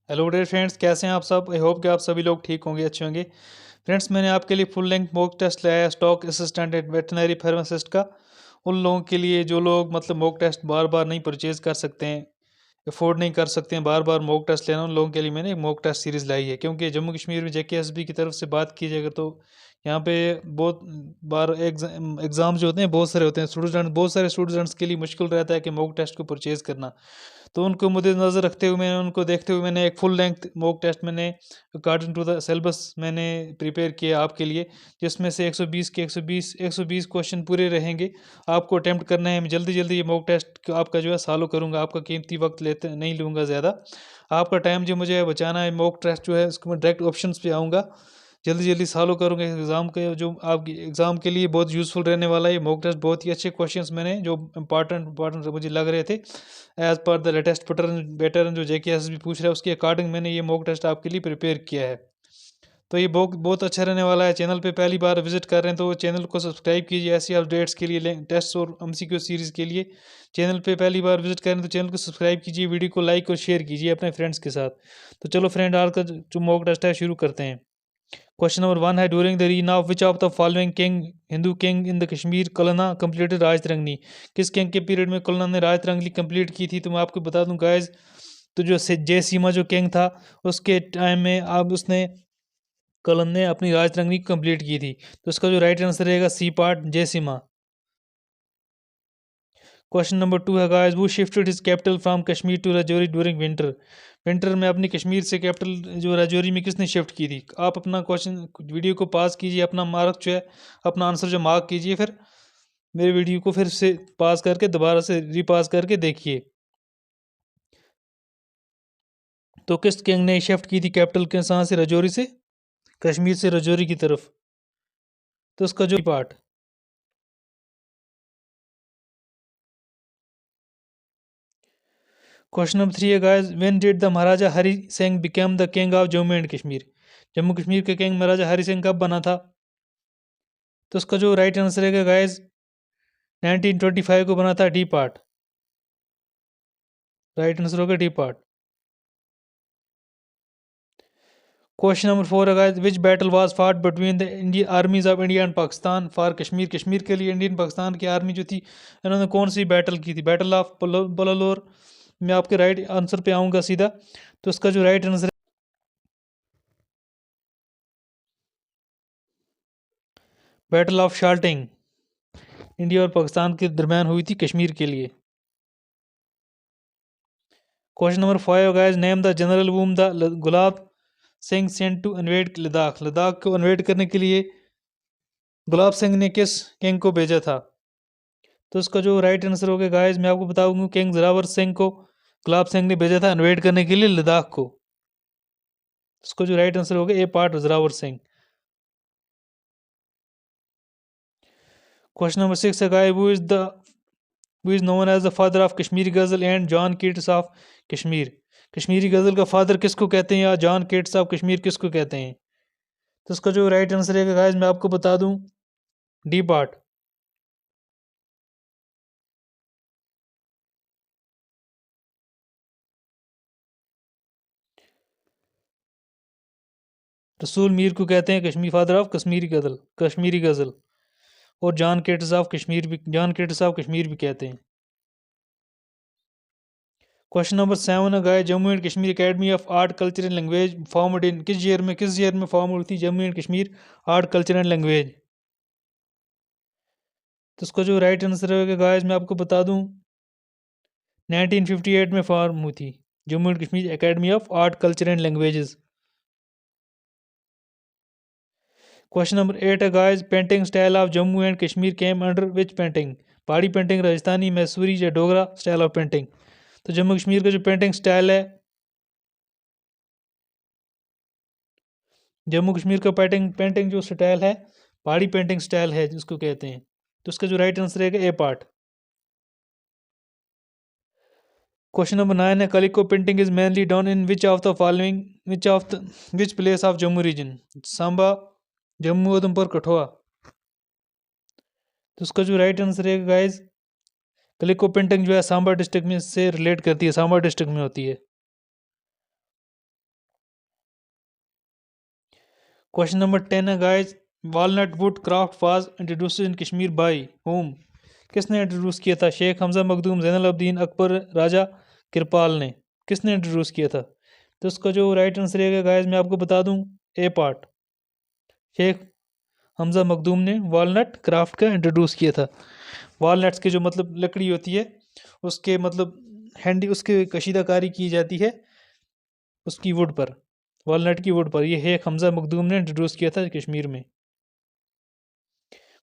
Hello dear friends, कैसे हैं आप सब। आई होप कि आप सभी लोग ठीक होंगे, अच्छे होंगे। फ्रेंड्स, मैंने आपके लिए फुल लेंथ मॉक टेस्ट लाया है stock assistant and veterinary pharmacist का। उन लोगों के लिए जो लोग मतलब मॉक टेस्ट बार बार नहीं परचेज कर सकते हैं, अफोर्ड नहीं कर सकते हैं बार बार मॉक टेस्ट लेना, उन लोगों के लिए मैंने एक मॉक टेस्ट सीरीज़ लाई है। क्योंकि जम्मू कश्मीर में जेकेएसबी की तरफ से बात की जाएगा तो यहाँ पे बहुत बार एग्ज़ाम जो होते हैं बहुत सारे होते हैं। बहुत सारे स्टूडेंट्स के लिए मुश्किल रहता है कि मॉक टेस्ट को परचेज़ करना। तो उनको मद्देनज़र रखते हुए मैंने उनको देखते हुए मैंने एक फुल लेंथ मॉक टेस्ट मैंने अकॉर्डिंग टू द सिलेबस मैंने प्रिपेयर किया आपके लिए, जिसमें से 120 के 120 क्वेश्चन पूरे रहेंगे। आपको अटेम्प्ट करना है। मैं जल्दी जल्दी ये मॉक टेस्ट आपका जो है सॉल्व करूँगा, आपका कीमती वक्त लेते नहीं लूँगा ज़्यादा। आपका टाइम जो मुझे बचाना है, मॉक टेस्ट जो है उसको मैं डायरेक्ट ऑप्शंस पे आऊँगा, जल्दी जल्दी सॉल्व करूँगा। एग्ज़ाम के जो आपकी एग्ज़ाम के लिए बहुत यूज़फुल रहने वाला है ये मॉक टेस्ट। बहुत ही अच्छे क्वेश्चंस मैंने जो इंपॉर्टेंट मुझे लग रहे थे as per the latest pattern जो जेकेएसबी पूछ रहा है उसके अकॉर्डिंग मैंने ये मॉक टेस्ट आपके लिए प्रिपेयर किया है। तो ये बहुत बहुत अच्छा रहने वाला है। चैनल पे पहली बार विजिट कर रहे हैं तो चैनल को सब्सक्राइब कीजिए। ऐसी अपडेट्स के लिए, टेस्ट और एमसीक्यू सीरीज़ के लिए चैनल पे पहली बार विजिट करें तो चैनल को सब्सक्राइब कीजिए, वीडियो को लाइक और शेयर कीजिए अपने फ्रेंड्स के साथ। तो चलो फ्रेंड, आज का जो मॉक टेस्ट है शुरू करते हैं। क्वेश्चन नंबर 1 है, during the reign of which of the following king Hindu king in the Kashmir Kalhana completed राज तरंगनी। किस किंग के पीरियड में कलना ने राज तरंगनी कंप्लीट की थी। तो मैं आपको बता दूं गाइज, तो जो जय सीमा जो किंग था उसके टाइम में अब उसने कलन ने अपनी राज तरंगनी कंप्लीट की थी। तो इसका जो राइट आंसर रहेगा सी पार्ट, जय सीमा। क्वेश्चन नंबर 2 है गाइस, वो shifted his capital from Kashmir to Rajouri during winter. Winter में अपनी कश्मीर से कैपिटल जो राजौरी में किसने शिफ्ट की थी। आप अपना क्वेश्चन वीडियो को पास कीजिए, अपना मार्क जो है अपना आंसर जो मार्क कीजिए, फिर मेरे वीडियो को फिर से पास करके दोबारा से रीपास करके देखिए। तो किस किंग ने शिफ्ट की थी कैपिटल के साथ से राजौरी से, कश्मीर से राजौरी की तरफ। तो उसका जो पार्ट। क्वेश्चन नंबर 3 है guys, when did the Maharaja Hari Singh become the king of Jammu and Kashmir. Jammu Kashmir के किंग महाराजा हरि सिंह कब बना था। तो उसका जो राइट आंसर है गाइस 1925 को बना था, डी पार्ट। राइट आंसर होगा डी पार्ट। क्वेश्चन नंबर 4 है guys, which battle was fought between the Indian आर्मीज of India and Pakistan for Kashmir. Kashmir के लिए इंडियन पाकिस्तान की आर्मी जो थी इन्होंने कौन सी बैटल की थी। बैटल ऑफ बलालोर। मैं आपके राइट आंसर पे आऊँगा सीधा। तो इसका जो राइट आंसर है बैटल ऑफ शाल्टिंग, इंडिया और पाकिस्तान के दरमियान हुई थी कश्मीर के लिए। Question number 5 guys, name the general whom the Gulab Singh sent to invade Ladakh. Ladakh को इन्वेड करने के लिए गुलाब सिंह ने किस किंग को भेजा था। तो इसका जो राइट आंसर होगा गाइस, मैं आपको बताऊंगा किंग जोरावर सिंह को गुलाब सिंह ने भेजा था इन्वेड करने के लिए लद्दाख को। इसको जो राइट आंसर होगा A part, Zorawar Singh. Question number 6 है guys, who is known as the father of Kashmiri ghazal and John Keats of Kashmir. Kashmiri ghazal का फादर किसको कहते हैं या जॉन कीट्स ऑफ कश्मीर किसको कहते हैं। तो इसका जो राइट आंसर है गाइस, मैं आपको बता दूं डी पार्ट, रसूल मीर को कहते हैं कश्मीर फादर ऑफ कश्मीरी गजल। और जॉन केट्स ऑफ कश्मीर भी कहते हैं। क्वेश्चन नंबर 7 है, Jammu and Kashmir academy of art culture and language formed in किस ईयर में फॉर्म हुई थी Jammu and Kashmir art culture and language. तो उसका जो राइट आंसर है गाइस, मैं आपको बता दूं 1958 में फॉर्म हुई थी Jammu and Kashmir academy of art culture and languages. Question number 8 है guys, painting style of Jammu and Kashmir came under which painting. पहाड़ी पेंटिंग, राजस्थानी, मैसूरी या डोगरा स्टाइल ऑफ पेंटिंग। तो जम्मू कश्मीर का जो पेंटिंग स्टाइल है, जम्मू कश्मीर का पेंटिंग पेंटिंग जो स्टाइल है पहाड़ी पेंटिंग स्टाइल है जिसको कहते हैं। तो उसका जो राइट आंसर रहेगा ए पार्ट। क्वेश्चन नंबर 9 है, calico painting is mainly done in which of the following which place of Jammu region. Samba, Jammu, Udhampur, Kathua. तो उसका जो राइट आंसर है गाइज, कलिको पेंटिंग जो है सांबा डिस्ट्रिक्ट में से रिलेट करती है, सांबा डिस्ट्रिक्ट में होती है। क्वेश्चन नंबर 10 है guys, walnut wood craft was introduced in Kashmir by whom. किसने इंट्रोड्यूस किया था? शेख हमजा मखदूम, जैनुल अब्दीन, अकबर, राजा कृपाल ने। किसने इंट्रोड्यूस किया था? तो उसका जो राइट आंसर है गाइस, मैं आपको बता दूं, ए पार्ट, शेख हमजा मखदूम ने वॉलनट क्राफ्ट का इंट्रोड्यूस किया था। वॉलनट्स की जो मतलब लकड़ी होती है, उसके मतलब हैंडी, उसके कशीदाकारी की जाती है उसकी वुड पर, वॉलनट की वुड पर। ये शेख हमजा मखदूम ने इंट्रोड्यूस किया था कश्मीर में।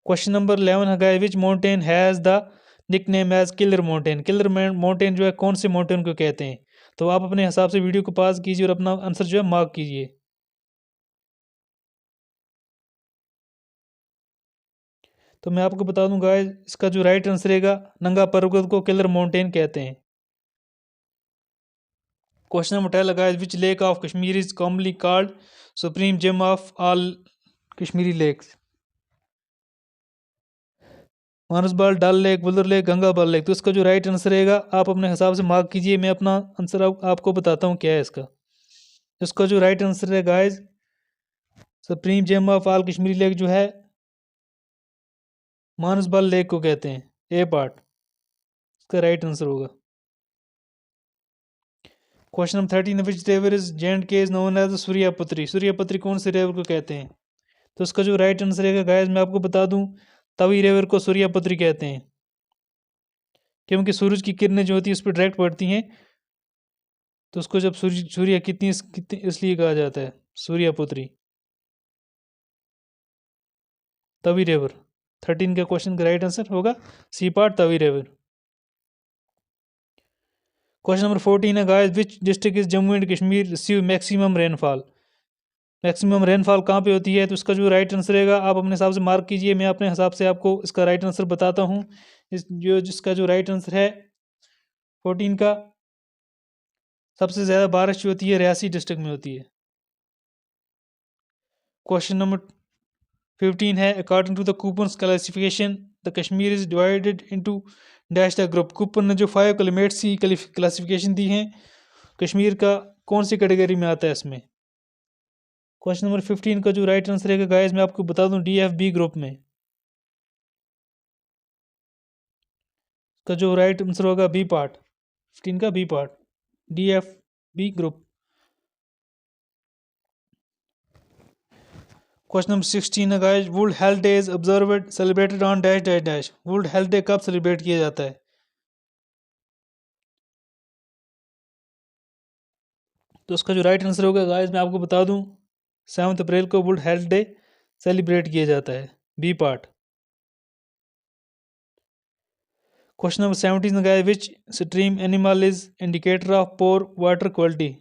क्वेश्चन नंबर 11 है guys, which mountain has the nickname as killer mountain. Killer mountain जो है कौन से माउंटेन को कहते हैं? तो आप अपने हिसाब से वीडियो को पॉज कीजिए और अपना आंसर जो है मार्क कीजिए। तो मैं आपको बता दूं गाइस, इसका जो राइट आंसर रहेगा, नंगा पर्वत को किलर माउंटेन कहते हैं। Question number 12 guys, which lake of Kashmir is commonly called supreme gem of all Kashmiri lakes. Manasbal, Dal lake, Wular lake, Gangabal lake. तो इसका जो राइट आंसर रहेगा, आप अपने हिसाब से मार्क कीजिए। मैं अपना आंसर आपको बताता हूँ क्या है इसका। इसका जो राइट आंसर है guys, supreme gem of all Kashmiri lake जो है, मानसबल लेक को कहते हैं। ए पार्ट इसका राइट आंसर होगा। Question number 13, which river is J&K is known as Suryaputri. Suryaputri कौन से रिवर को कहते हैं? तो इसका जो राइट आंसर है गाइस, मैं आपको बता दूं, तवी रिवर को सूर्यापुत्री कहते हैं, क्योंकि सूरज की किरणें जो होती है उस पर डायरेक्ट पड़ती हैं, तो उसको जब सूर्य कितनी कितनी इसलिए कहा जाता है सूर्यापुत्री, तवी रिवर। 13 का क्वेश्चन का राइट आंसर होगा C part, Tawi river. Question number 14 है guys, which district is Jammu and Kashmir receive maximum rainfall. Maximum rainfall कहाँ पे होती है? तो इसका जो राइट आंसर रहेगा, आप अपने हिसाब से मार्क कीजिए। मैं अपने हिसाब से आपको इसका राइट आंसर बताता हूँ। जिसका जो राइट आंसर है 14 का, सबसे ज़्यादा बारिश जो होती है रियासी डिस्ट्रिक्ट में होती है। क्वेश्चन नंबर 15 है, according to the Koppen's classification the Kashmir is divided into dash the group. Koppen ने जो 5 क्लाइमेट्स की क्लासिफिकेशन दी है, कश्मीर का कौन सी कैटेगरी में आता है इसमें? क्वेश्चन नंबर 15 का जो राइट आंसर है गाइस, मैं आपको बता दूं, DFB ग्रुप में। का जो राइट आंसर होगा बी पार्ट, 15 का B part, DFB group. Question number 16 है guys, world health day is observed celebrated on dash dash dash. World health day कब सेलिब्रेट किया जाता है? तो उसका जो राइट आंसर होगा गाइस, मैं आपको बता दूं, 7 अप्रैल को वर्ल्ड हेल्थ डे सेलिब्रेट किया जाता है, B part. Question number 17 guys, which stream animal is indicator of poor water quality.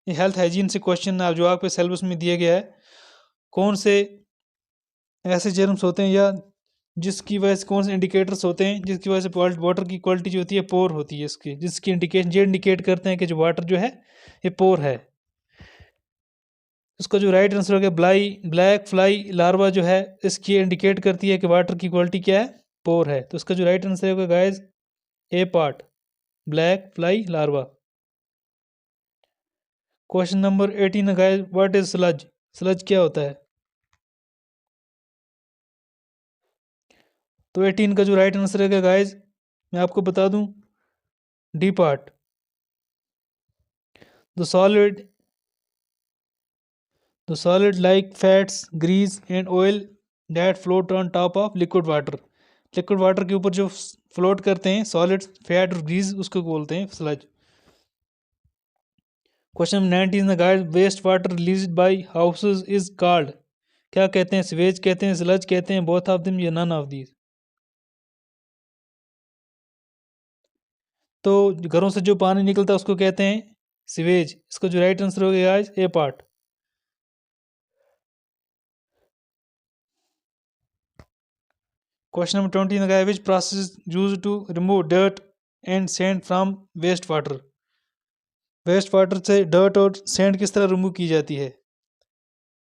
ये हेल्थ हाइजीन से क्वेश्चन जो आपके सिलेबस में दिया गया है। कौन से ऐसे जर्म्स होते हैं, या जिसकी वजह से, कौन से इंडिकेटर्स होते हैं जिसकी वजह से वाटर की क्वालिटी जो होती है पोर होती है इसकी, जिसकी इंडिकेशन ये इंडिकेट करते हैं कि जो वाटर जो है ये पोर है। इसका जो राइट आंसर हो गया ब्लैक फ्लाई लार्वा जो है, इसकी इंडिकेट करती है कि वाटर की क्वालिटी क्या है, पोर है। तो इसका जो राइट आंसर होगा guys, A part, black fly larva. Question number 18 guys, what is sludge. Sludge क्या होता है? तो 18 का जो राइट आंसर है गाइस, मैं आपको बता दूं, D part, the solid like fats, grease and oil that float on top of liquid water। Liquid water के ऊपर जो फ्लोट करते हैं सॉलिड, फैट और ग्रीस, उसको बोलते हैं sludge. Question 19 guys, waste water released by houses is called. क्या कहते हैं? सीवेज कहते हैं, स्लज कहते हैं, बोथ ऑफ देम, या नन ऑफ दीज। तो घरों से जो पानी निकलता है उसको कहते हैं सीवेज। इसका जो राइट आंसर हो गया guys, A part. Question number 20 guys, which process used to remove dirt and sand from waste water. Waste water से डर्ट और सैंड किस तरह रिमूव की जाती है?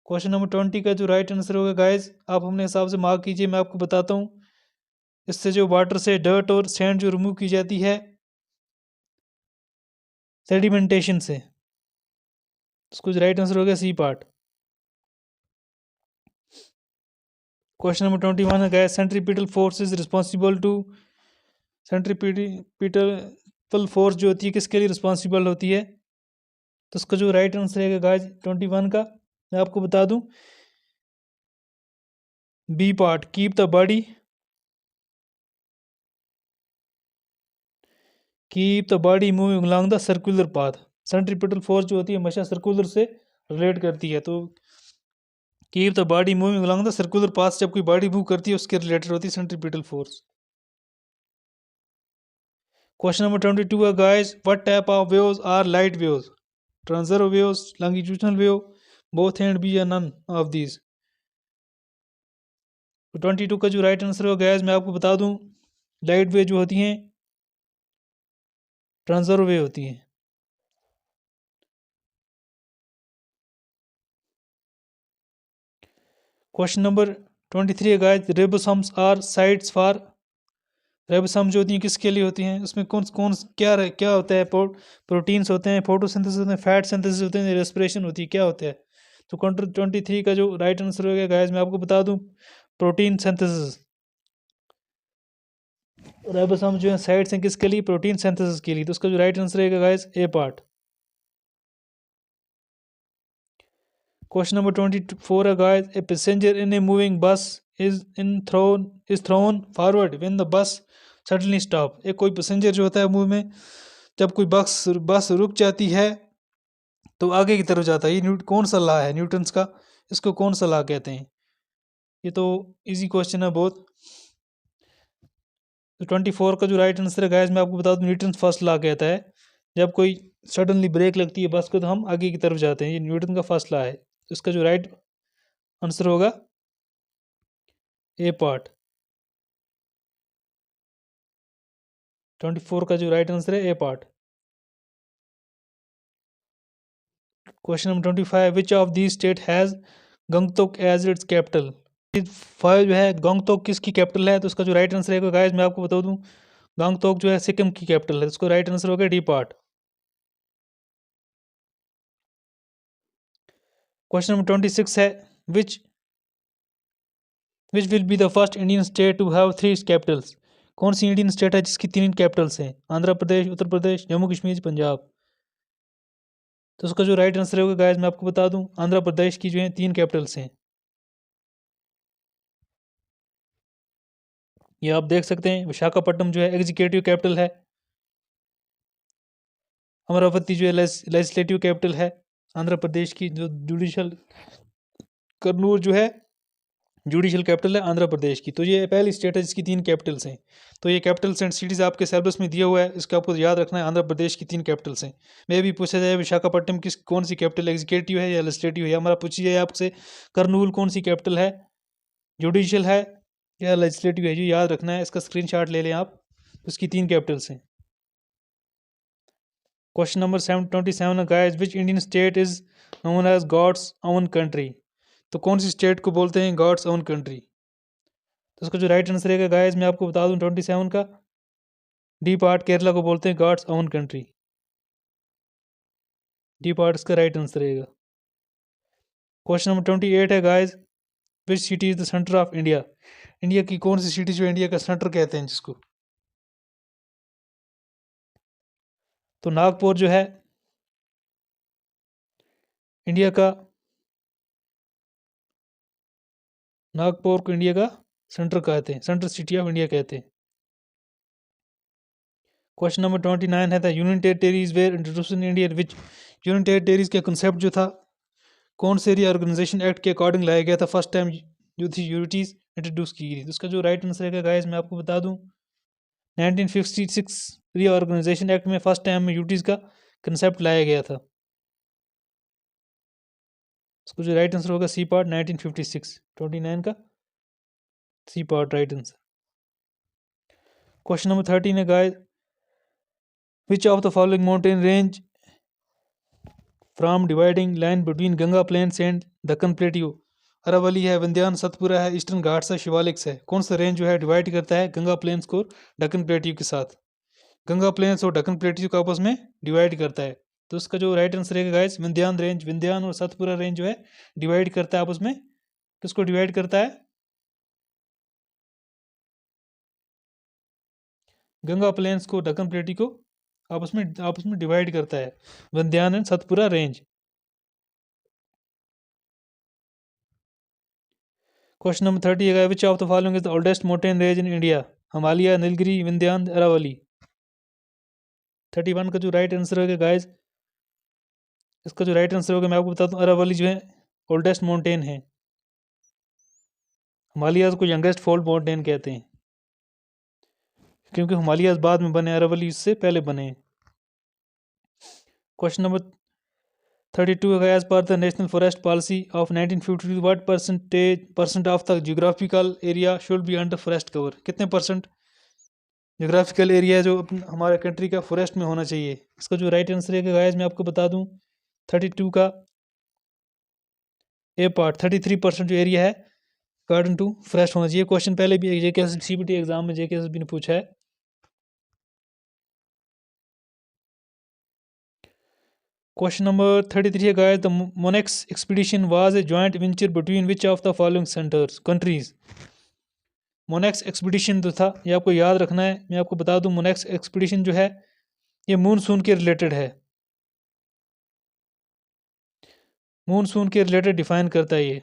क्वेश्चन नंबर 20 का जो राइट आंसर होगा गाइस, आप अपने हिसाब से मार्क कीजिए। मैं आपको बताता हूँ, इससे जो वाटर से डर्ट और सैंड जो रिमूव की जाती है सेडिमेंटेशन से। इसको जो राइट आंसर होगा सी पार्ट। क्वेश्चन नंबर 21 है guys centripetal force is responsible to, centripetal force जो होती है किसके लिए रिस्पॉन्सिबल होती है? तो उसका जो राइट आंसर है गाइस 21 का मैं आपको बता दूं, B part, keep the body moving along the circular path. Centripetal force जो होती है हमेशा सर्कुलर से रिलेट करती है, तो keep the body moving along the circular path, जब कोई बॉडी मूव करती है उसके रिलेटेड होती है सेंट्रीपिटल फोर्स। क्वेश्चन नंबर 22 है guys what type of waves are light waves? Transverse waves, longitudinal wave, both and B या नन ऑफ दीज। 22 का जो राइट आंसर होगा गैस मैं आपको बता दूं, लाइट वेव जो होती हैं ट्रांसवर्स वेव होती हैं। क्वेश्चन नंबर 23 है guys ribosomes are sites for, ribosome जो होती हैं किसके लिए होती हैं? उसमें कौन कौन क्या होता है? प्रोटीन्स होते हैं, फोटोसिंथेसिस होते हैं, फैट सिंथेसिस होते हैं, रेस्पिरेशन होती है, क्या होता है? तो 23 का जो राइट आंसर हो गया गाइस मैं आपको बता दूं, प्रोटीन सिंथेसिस। राइबोसोम जो है साइट्स हैं किसके लिए? प्रोटीन सिंथेसिस के लिए। तो उसका जो राइट आंसर रहेगा guys A part. Question number 24 है guys a passenger in a moving बस is throne forward when the bus suddenly stop. एक कोई पैसेंजर जो होता है मूव में, जब कोई बस रुक जाती है तो आगे की तरफ जाता है। ये कौन सा लॉ है न्यूटन्स का? इसको कौन सा लॉ कहते हैं? ये तो इजी क्वेश्चन है बहुत। तो 24 का जो राइट आंसर है गाइस मैं आपको बता दूं, न्यूटन फर्स्ट लॉ कहता है जब कोई सडनली ब्रेक लगती है बस को तो हम आगे की तरफ जाते हैं, ये न्यूटन का फर्स्ट लॉ है। तो इसका जो राइट आंसर होगा ए पार्ट। 24 का जो राइट आंसर है A part. Question number 25 which of the state has Gangtok as its capital? 5 जो है गंगटोक किसकी कैपिटल है? तो उसका जो राइट आंसर है गाइस मैं आपको बता दूं, गंगटोक जो है सिक्किम की कैपिटल है। इसको राइट आंसर होगा डी पार्ट। क्वेश्चन नंबर 26 है which will be the first Indian state to have 3 capitals? कौन सी इंडियन स्टेट है जिसकी 3 कैपिटल्स हैं? आंध्र प्रदेश, उत्तर प्रदेश, जम्मू कश्मीर, पंजाब। तो उसका जो राइट आंसर होगा गाइस मैं आपको बता दूं, आंध्र प्रदेश की जो है 3 कैपिटल्स हैं। ये आप देख सकते हैं, विशाखापट्टनम जो है एग्जीक्यूटिव कैपिटल है, अमरावती जो है लेजिस्लेटिव कैपिटल है आंध्र प्रदेश की, जो जुडिशल, कन्नूर जो है जुडिशल कैपिटल है आंध्र प्रदेश की। तो ये पहली स्टेट है जिसकी 3 कैपिटल्स हैं। तो ये कैपिटल्स एंड सिटीज़ आपके सिलेबस में दिया हुआ है, इसका आपको याद रखना है। आंध्र प्रदेश की 3 कैपिटल्स हैं। मे भी पूछा जाए विशाखापट्टनम किस कौन सी कैपिटल एग्जीक्यूटिव है या लेजिस्लेटिव है, हमारा पूछी जाए आपसे करनूल कौन सी कैपिटल है, जुडिशल है या लेजिस्लेटिव है, ये याद रखना है। इसका स्क्रीनशॉट ले लें आप, उसकी 3 कैपिटल्स हैं। Question number 27 guys which Indian state is known as God's own country? तो कौन सी स्टेट को बोलते हैं गॉड्स ओन कंट्री? तो उसका जो राइट आंसर है गाइस मैं आपको बता दूं 27 का डी पार्ट, केरला को बोलते हैं God's own country. D part इसका राइट आंसर रहेगा। क्वेश्चन नंबर 28 है guys which city is the centre of India? India की कौन सी सिटी जो इंडिया का सेंटर कहते हैं जिसको? तो नागपुर जो है इंडिया का, नागपुर को इंडिया का सेंटर कहते हैं, सेंट्रल सिटी ऑफ इंडिया कहते हैं। क्वेश्चन नंबर 29 है the union territories were introduced in India which? Union territories का कंसेप्ट जो था कौन से रीऑर्गेनाइजेशन एक्ट के अकॉर्डिंग लाया गया था? फर्स्ट टाइम जो थी यूनिटीज इंट्रोड्यूस की गई थी। उसका जो राइट आंसर है गाइस मैं आपको बता दूं 1956 रीऑर्गेनाइजेशन एक्ट में फर्स्ट टाइम में यूनिटीज का कंसेप्ट लाया गया था। उसको जो राइट आंसर होगा सी पार्ट 1956, 29 का C part right answer. Question number 13 है guys which of the following mountain range from dividing line between Ganga plains and Deccan plateau? Aravali है, विंध्यान सतपुरा है, ईस्टर्न घाट्स है, शिवालिक्स है। कौन सा रेंज जो है डिवाइड करता है गंगा प्लेन्स को दक्कन प्लेट्यू के साथ? गंगा प्लेन्स और दक्कन प्लेट्यू को आपस में डिवाइड करता है। तो उसका जो राइट आंसर है गाइस विंध्यान रेंज, विंध्यान और सतपुरा रेंज जो है डिवाइड करता है आपस में। किसको डिवाइड करता है? गंगा प्लेन्स को, दक्कन प्लेटी को आपस में डिवाइड करता है। Vindhyachal and Satpura range. Question number 30 है, which of the following is the oldest mountain range in India? Himalaya, Nilgiri, Vindhyachal, Aravali. 31 का जो राइट आंसर होगा गाइस, इसका जो राइट आंसर होगा मैं आपको बताता हूँ, अरावली जो है ओल्डेस्ट माउंटेन है। हिमालयाज को यंगेस्ट फोल्ड माउंटेन कहते हैं, क्योंकि हिमालयाज बाद में बने, अरावली इससे पहले बने। क्वेश्चन नंबर 32 है, as per the national forest policy of 1952 what percent of the geographical area should be under forest cover? कितने परसेंट जियोग्राफिकल एरिया जो हमारे कंट्री का फॉरेस्ट में होना चाहिए? इसका जो राइट आंसर है गाइस मैं आपको बता दूं, 32 का ए पार्ट 33% जो एरिया है अकॉर्डिंग टू फॉरेस्ट होना चाहिए। क्वेश्चन पहले भी जेके सीबीटी एग्जाम में जेके ने पूछा है। क्वेश्चन नंबर 33 है guys, the Monex expedition was a joint venture between which of the following centres countries? Monex expedition जो था ये आपको याद रखना है। मैं आपको बता दूं, मोनेक्स एक्सपीडिशन जो है ये मूनसून के रिलेटेड है, मूनसून के रिलेटेड डिफाइन करता है ये।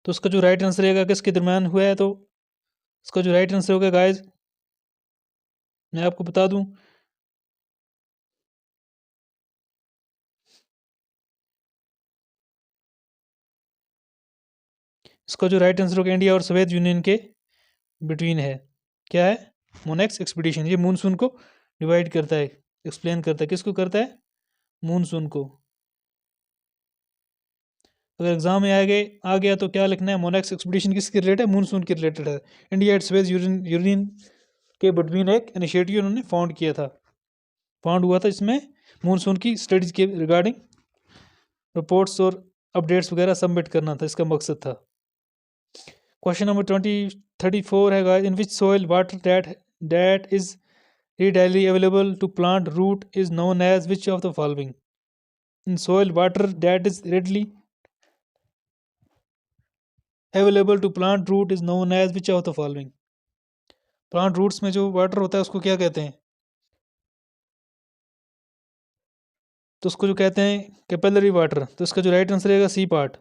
तो उसका जो राइट आंसर रहेगा किसके दरम्यान हुआ है, तो इसका जो राइट आंसर होगा गाइस मैं आपको बता दूं, इसका जो राइट आंसर होगा इंडिया और सोवियत यूनियन के बिटवीन है। क्या है? मोनेक्स एक्सपीडिशन। ये मूनसून को डिवाइड करता है, एक्सप्लेन करता है। किसको करता है? मूनसून को। अगर एग्जाम में आ गया तो क्या लिखना है? मोनेक्स एक्सपीडिशन किसके रिलेटेड है? मूनसून के रिलेटेड है। इंडिया एंड सोवियत यूनियन के बिटवीन एक इनिशिएटिव उन्होंने फाउंड किया था, फाउंड हुआ था। इसमें मूनसून की स्टडीज के रिगार्डिंग रिपोर्ट्स और अपडेट्स वगैरह सबमिट करना था, इसका मकसद था। क्वेश्चन नंबर 34 है guys, in which soil water that is readily available to plant root is known as which of the following? In soil, water that is readily available to plant root is known as which of the following? Plant roots में जो water होता है उसको क्या कहते हैं? तो उसको जो कहते हैं कैपिलरी वाटर। तो इसका जो राइट आंसर रहेगा C part.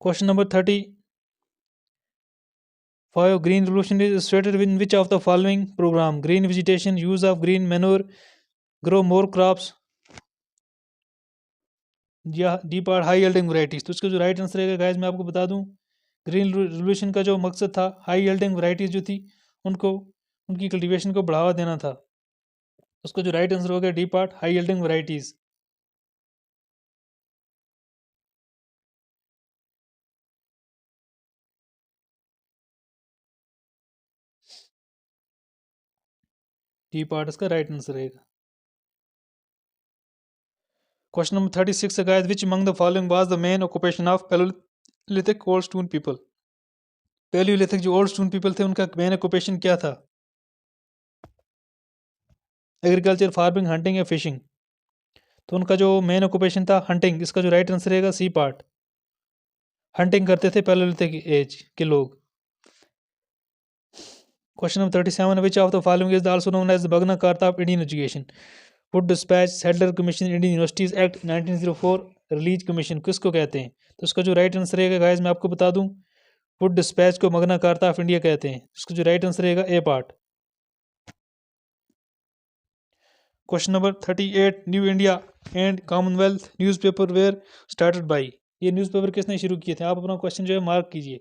Question number 35, green revolution is associated with which of the following program? Green vegetation, use of green manure, grow more crops, या D part high yielding varieties. तो इसका जो right answer रहेगा guys मैं आपको बता दूं, green revolution का जो मकसद था हाई यील्डिंग वैरायटीज जो थी उनको, उनकी कल्टीवेशन को बढ़ावा देना था। उसका जो राइट आंसर होगा D part high yielding varieties. D part इसका राइट आंसर रहेगा। क्वेश्चन नंबर 36 है guys, which among the following was the main occupation of Palaeolithic old stone people? Palaeolithic जो ओल्ड स्टोन पीपल थे उनका main occupation क्या था? Agriculture, farming, hunting या fishing? तो उनका जो मेन ऑक्यूपेशन था हंटिंग। इसका जो राइट आंसर रहेगा सी पार्ट। हंटिंग करते थे पैलियोलिथिक एज के लोग। Question number 37, which of the following is also known as the Magna Carta of Indian education? Wood dispatch, Sadler commission, Indian universities act 1904, Raleigh commission? किसको कहते हैं? तो इसका जो राइट आंसर रहेगा गाइस मैं आपको बता दूं, वुड डिस्पैच को मग्ना कार्टा ऑफ इंडिया कहते हैं। इसका जो राइट आंसर रहेगा A part. Question number 38, New India and Commonwealth newspaper were started by? ये न्यूज़पेपर किसने शुरू किए थे? आप अपना क्वेश्चन जो है मार्क कीजिए।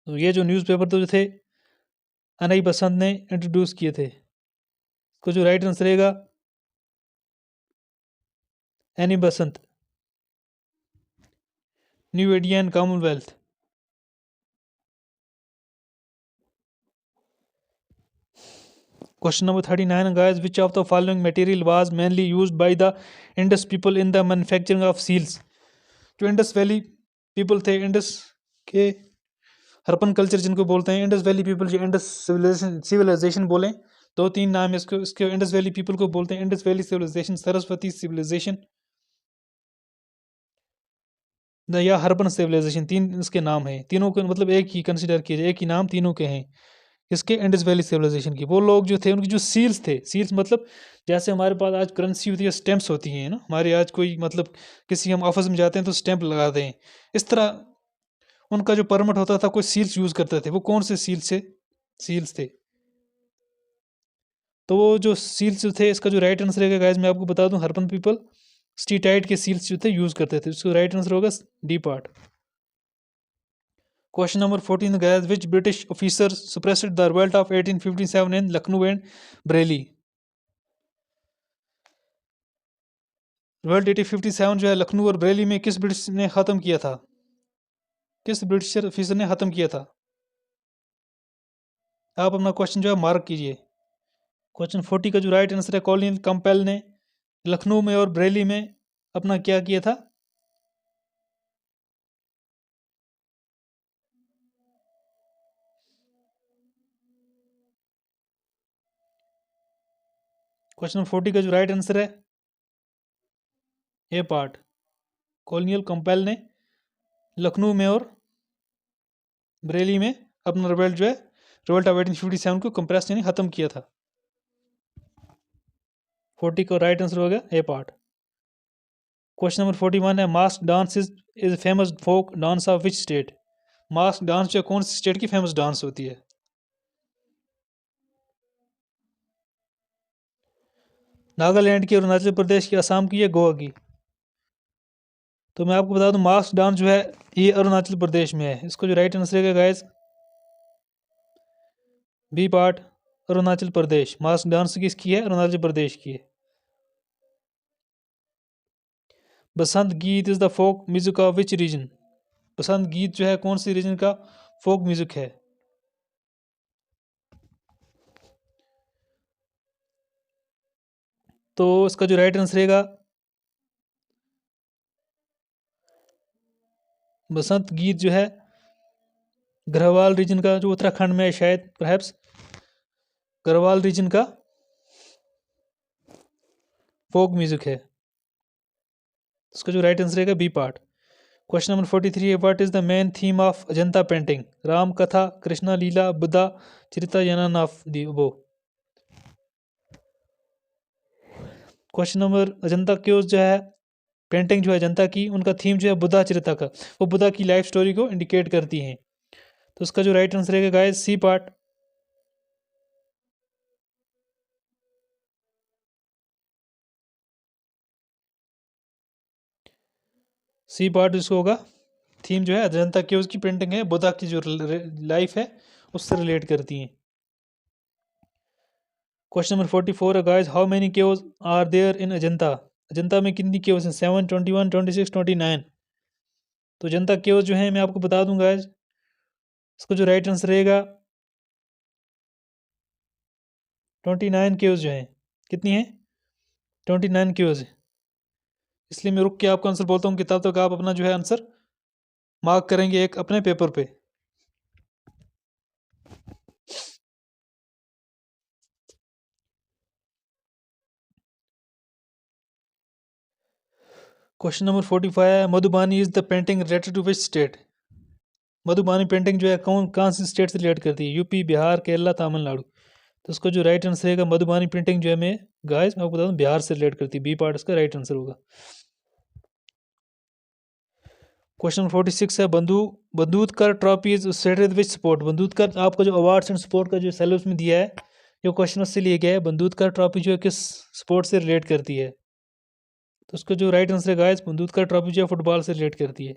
तो ये जो न्यूज़पेपर तो जो थे अनई बसंत ने इंट्रोड्यूस किए थे। इसको जो राइट आंसर रहेगा any Basant, new India and Commonwealth. Question number 39 guys, which of the following material was mainly used by the Indus people in the manufacturing of seals? जो इंडस वैली पीपल थे, Indus के हरपन culture जिनको बोलते हैं, Indus valley people जो Indus civilisation बोलें, 2-3 नाम है इसको। इसके इंडस वैली पीपल को बोलते हैं Indus valley civilization, Saraswati civilization या हरपन सिविलाइजेशन, 3 इसके नाम हैं। तीनों के मतलब एक ही कंसिडर कीजिए, एक ही नाम तीनों के हैं। इसके इंडस वैली सिविलाइजेशन की वो लोग जो थे, उनकी जो सील्स थे, सील्स मतलब जैसे हमारे पास आज करेंसी होती है, स्टैंप्स होती हैं ना, हमारे आज कोई मतलब किसी हम ऑफिस में जाते हैं तो स्टैंप लगाते हैं, इस तरह उनका जो परमिट होता था कोई सील्स यूज़ करते थे। वो कौन से सील्स थे? तो वो जो सील्स जो थे, इसका जो राइट आंसर रहेगा गाइस मैं आपको बता दूं, हरपन पीपल स्टीटाइट के सील्स जो थे यूज़ करते थे। इसका राइट आंसर होगा D part. Question number 14 guys, which British officer suppressed the revolt of 1857 in Lucknow and Bareilly? Revolt 1857 जो है लखनऊ और बरेली में किस ब्रिटिश ने ख़त्म किया था? किस ब्रिटिश ऑफिसर ने ख़त्म किया था? आप अपना क्वेश्चन जो है मार्क कीजिए। क्वेश्चन 40 का जो राइट आंसर है, कॉलोनियल कंपेल ने लखनऊ में और बरेली में अपना क्या किया था? क्वेश्चन 40 का जो राइट आंसर है ए पार्ट, कॉलोनियल कंपेल ने लखनऊ में और बरेली में अपना रिवॉल्ट जो है रिवॉल्ट ऑफ 1857 को कंप्रेस यानी खत्म किया था। 40 का राइट आंसर हो गया ए पार्ट। क्वेश्चन नंबर 41 है, mask dance is famous folk dance of which state? Mask dance जो कौन सी स्टेट की फेमस डांस होती है? नागालैंड की, अरुणाचल प्रदेश की, असम की या गोवा की? तो मैं आपको बता दूं, मास्क डांस जो है ये अरुणाचल प्रदेश में है। इसको जो राइट आंसर है guys B part, Arunachal Pradesh. Mask dance किसकी है? अरुणाचल प्रदेश की है। Basant Geet is the folk music of which region? Basant Geet जो है कौन सी रीजन का फोक म्यूजिक है? तो इसका जो राइट आंसर रहेगा बसंत गीत जो है गढ़वाल रीजन का, जो उत्तराखंड में है शायद, परहैप्स गढ़वाल रीजन का फोक म्यूजिक है। इसका जो राइट आंसर रहेगा बी पार्ट। क्वेश्चन नंबर 43 है, what is the main theme of Ajanta painting? Ram कथा, कृष्णा लीला, बुद्धा चरिता या नन ऑफ दी वो? क्वेश्चन नंबर, अजंता की जो है पेंटिंग जो है अजंता की, उनका थीम जो है बुद्धा चरिता का, वो बुद्धा की लाइफ स्टोरी को इंडिकेट करती हैं। तो उसका जो राइट आंसर रहेगा गाइस सी पार्ट, इसको होगा। थीम जो है अजंता की उसकी पेंटिंग है, बुद्धा की जो लाइफ है उससे रिलेट करती हैं। क्वेश्चन नंबर 44 है guys, how many caves are there in Ajanta? Ajanta में कितनी केव्स हैं? 7, 21, 26, 29? तो अजंता केव्स जो है मैं आपको बता दूंगा गाइस, इसको जो राइट आंसर रहेगा 29 केव्स जो हैं। कितनी हैं? 29 केव्स है। इसलिए मैं रुक के आपको आंसर बोलता हूँ कि तब तक आप अपना जो है आंसर मार्क करेंगे एक अपने पेपर पे। क्वेश्चन नंबर 45 है, Madhubani is the painting related to which state? Madhubani painting जो है कहाँ से स्टेट से रिलेट करती है? यूपी, बिहार, केरला, तमिलनाडु? तो उसका जो राइट आंसर रहेगा मधुबानी पेंटिंग जो है मैं गाइस मैं आपको बता दूं बिहार से रिलेट करती है। बी पार्ट इसका राइट आंसर होगा। क्वेश्चन 46 है, Bandodkar trophy is associated with sport? Bandodkar आपका जो अवार्ड्स एंड स्पोर्ट का जो सिलेबस में दिया है, ये क्वेश्चन उससे लिया गया है। बंदूककर ट्रॉफी जो है किस स्पोर्ट से रिलेट करती है? तो उसका जो राइट आंसर है गाइस, बंदूककर ट्रॉफी जो है फुटबॉल से रिलेट करती है।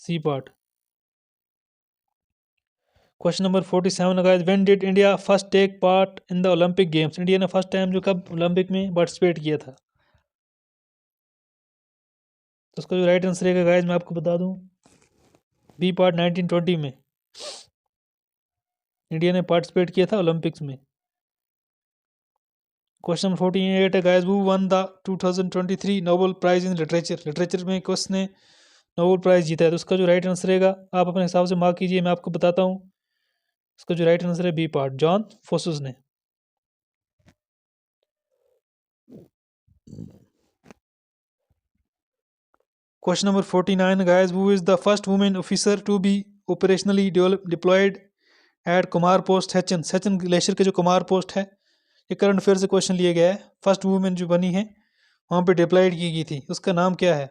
C part. क्वेश्चन नंबर 47 है guys, when did India first take part in the Olympic games? India ने फर्स्ट टाइम जो कब ओलंपिक में पार्टिसिपेट किया था? तो उसका जो राइट आंसर है गाइस मैं आपको बता दूं बी पार्ट, 1920 में इंडिया ने पार्टिसिपेट किया था ओलंपिक्स में। क्वेश्चन नंबर 48 है guys, who won the 2023 Nobel prize in literature? Literature में किसने नोबेल प्राइज़ जीता है। तो उसका जो राइट आंसर रहेगा आप अपने हिसाब से मार्क कीजिए, मैं आपको बताता हूँ। इसका जो राइट आंसर है बी पार्ट, जॉन फोसुस ने। Question number 49, guys. Who is the first woman officer to be operationally deployed at Kumar post Sachin? Sachin glacier के जो कुमार पोस्ट है, ये करंट अफेयर से क्वेश्चन लिया गया है। फर्स्ट वुमेन जो बनी है वहाँ पे डिप्लॉयड की गई थी, उसका नाम क्या है?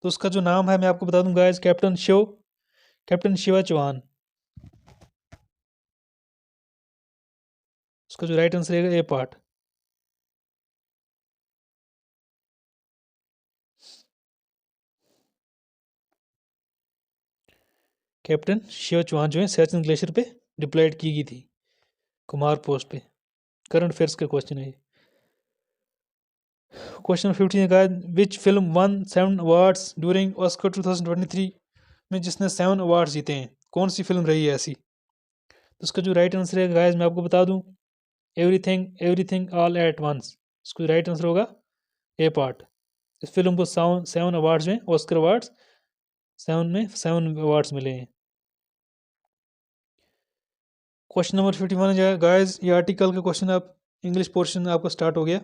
तो उसका जो नाम है मैं आपको बता दूं गाइस, कैप्टन शिवा चौहान। उसका जो राइट आंसर रहेगा A part. Captain Shiva Chauhan जो है सचिन ग्लेशियर पे डिप्लॉयड की गई थी, कुमार पोस्ट पे। करंट अफेयर्स का क्वेश्चन है ये। क्वेश्चन 15 का, which film one 7 awards during Oscar 2023 में, जिसने 7 अवार्ड्स जीते हैं? कौन सी फिल्म रही है ऐसी? तो उसका जो राइट आंसर है गाइस मैं आपको बता दूं, everything everything all at once. इसका राइट आंसर होगा ए पार्ट। इस फिल्म को 7 अवार्ड्स में, ऑस्कर अवार्ड्स 7 अवार्ड्स मिले हैं। क्वेश्चन नंबर 51 है गाइस, ये आर्टिकल का क्वेश्चन, आप इंग्लिश पोर्शन आपका स्टार्ट हो गया।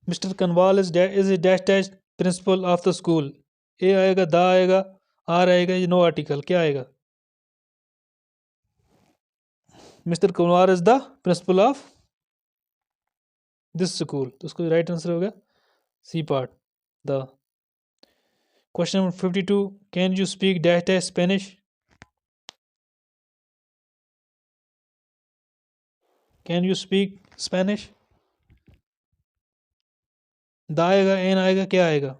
Mister Kanwal is dash dash principal of the school. A आएगा, द आएगा, आर आएगा, ये नो आर्टिकल, क्या आएगा? Mister Kanwal is the principal of this school. तो उसको राइट आंसर होगा C part, the. Question number 52, can you speak dash dash Spanish? Can you speak Spanish? The आएगा, एन आएगा, क्या आएगा?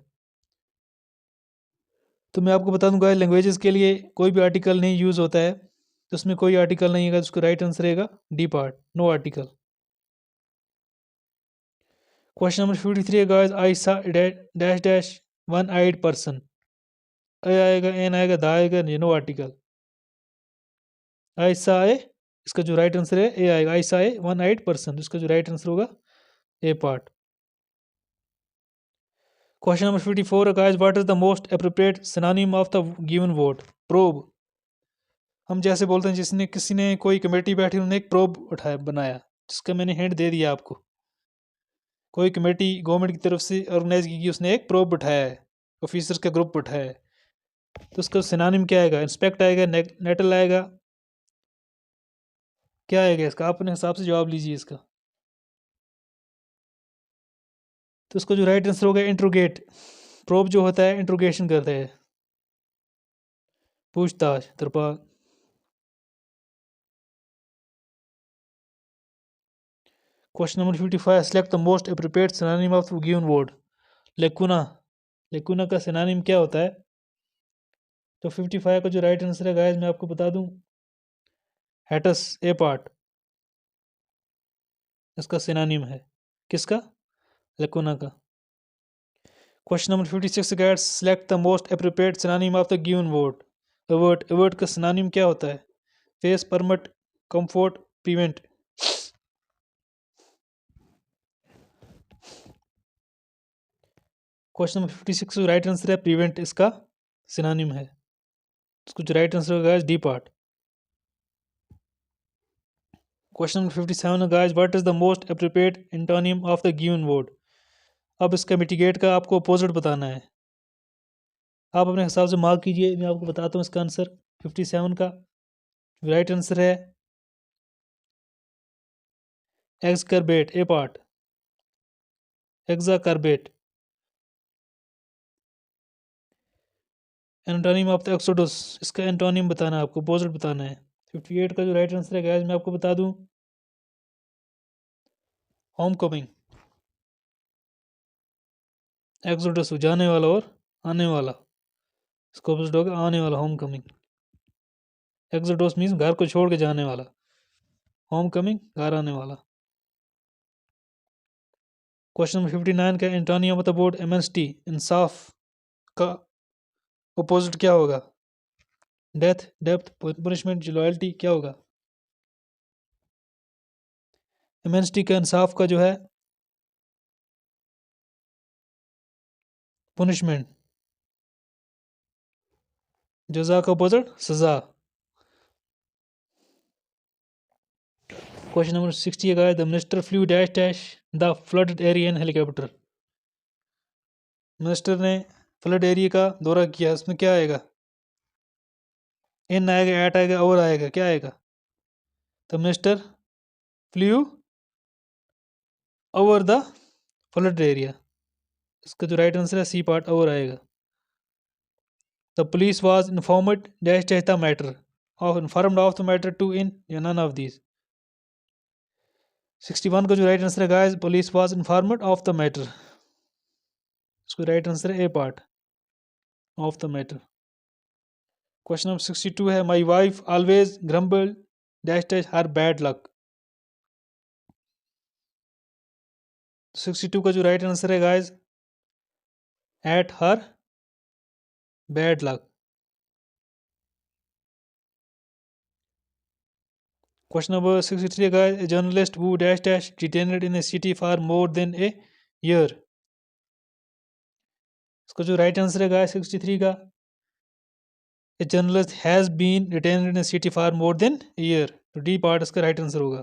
तो मैं आपको बता दूंगा, लैंग्वेजेस के लिए कोई भी आर्टिकल नहीं यूज़ होता है, तो उसमें कोई आर्टिकल नहीं है, उसको राइट आंसर रहेगा D part, no article. Question number 53 है guys, I saw dash dash one eyed person. A आएगा, एन आएगा, द आएगा, नो आर्टिकल। आई सा ए, इसका जो राइट आंसर है ए आएगा, आई सा ए वन आइड पर्सन, इसका जो राइट आंसर होगा ए पार्ट। क्वेश्चन नंबर 54 है guys, what is the most appropriate synonym of the given word probe? हम जैसे बोलते हैं, जिसने किसी ने कोई कमेटी बैठी, उन्होंने एक प्रोब उठाया बनाया, जिसका मैंने हिंट दे दिया आपको। कोई कमेटी गवर्नमेंट की तरफ से ऑर्गेनाइज की गई, उसने एक प्रोब उठाया है, ऑफिसर्स का ग्रुप उठाया है, तो उसका सिनोनिम क्या आएगा? इंस्पेक्ट आएगा, नेटल आएगा, क्या आएगा इसका? आप अपने हिसाब से जवाब लीजिए इसका। तो उसका जो राइट आंसर होगा इंट्रोगेट। प्रोब जो होता है इंट्रोगेशन करता है, पूछताछ, तरपा। Question number 55, select the most appropriate synonym of the given word lacuna. Lacuna का सिनोनिम क्या होता है? तो 55 का जो राइट आंसर है गाइस मैं आपको बता दूं, हैटस, ए पार्ट, इसका सिनोनिम है। किसका? लेकुना का। Question number 56 guys, select the most appropriate synonym of the given word avert. Avert का सिनोनिम क्या होता है? Face, permit, comfort, prevent. Question number 56 right answer है प्रिवेंट, इसका सिनोनिम है। इसको जो राइट आंसर होगा D part. Question number 57 guys, what is the most appropriate antonym of the given word? अब इसका मिटिगेट का आपको अपोजिट बताना है, आप अपने हिसाब से मार्क कीजिए, मैं आपको बताता हूँ इसका आंसर। 57 का राइट आंसर है exacerbate, A part, exacerbate. Antonym of the exodus, इसका एंटोनिम बताना है आपको, अपोजिट बताना है। 58 का जो राइट आंसर है गाइस मैं आपको बता दूं, होम कमिंग। एक्सोडस जाने वाला और आने वाला, इसका अपोजिट होगा आने वाला, होम कमिंग। एक्सोडस मीन्स घर को छोड़ के जाने वाला, होम कमिंग घर आने वाला। क्वेश्चन नंबर 59 का एंटोनिम ऑफ द बोर्ड एमएनएसटी, इंसाफ का अपोजिट क्या होगा? डेथ, डेप्थ, पनिशमेंट, लॉयल्टी, क्या होगा? एमएनएसटी का इंसाफ का जो है punishment. Jaza का opposite सजा. Question number 60 guys. The minister flew dash dash the flooded area in helicopter. Minister ने फ्लड एरिया का दौरा किया. इसमें क्या आएगा? इन आएगा, एट आएगा, और आएगा, क्या आएगा? The minister flew over the flood area. इसका जो राइट आंसर है सी पार्ट, ओवर आएगा. The police was informed dash dash the matter of informed of the matter to in या नन ऑफ दीज. 61 का जो राइट आंसर है guys, police was informed of the matter. इसको right answer है A part, of the matter. Question number 62 है my wife always grumble dash dash her bad luck. 62 का जो right answer है guys, at her bad luck. Question number 63 guys, a journalist who dash dash detained in a city for more than a year. इसका जो right answer है guys 63 का, a journalist has been detained in a city for more than a year. तो D part इसका right answer होगा.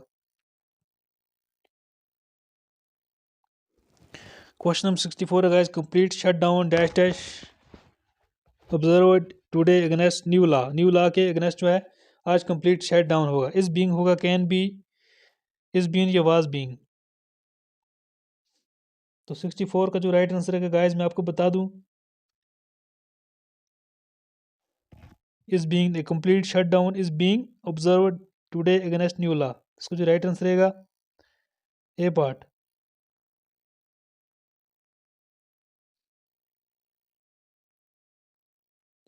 Question number 64 है guys, complete shutdown dash dash observed today against new law. New law के against जो है आज complete shut down होगा. इस बीइंग होगा, कैन बी, इस बीइंग या वाज बीइंग. तो 64 का जो राइट आंसर है गाइस मैं आपको बता दूं, is being, A complete shut down is being observed today against new law. इसको जो राइट आंसर रहेगा ए पार्ट.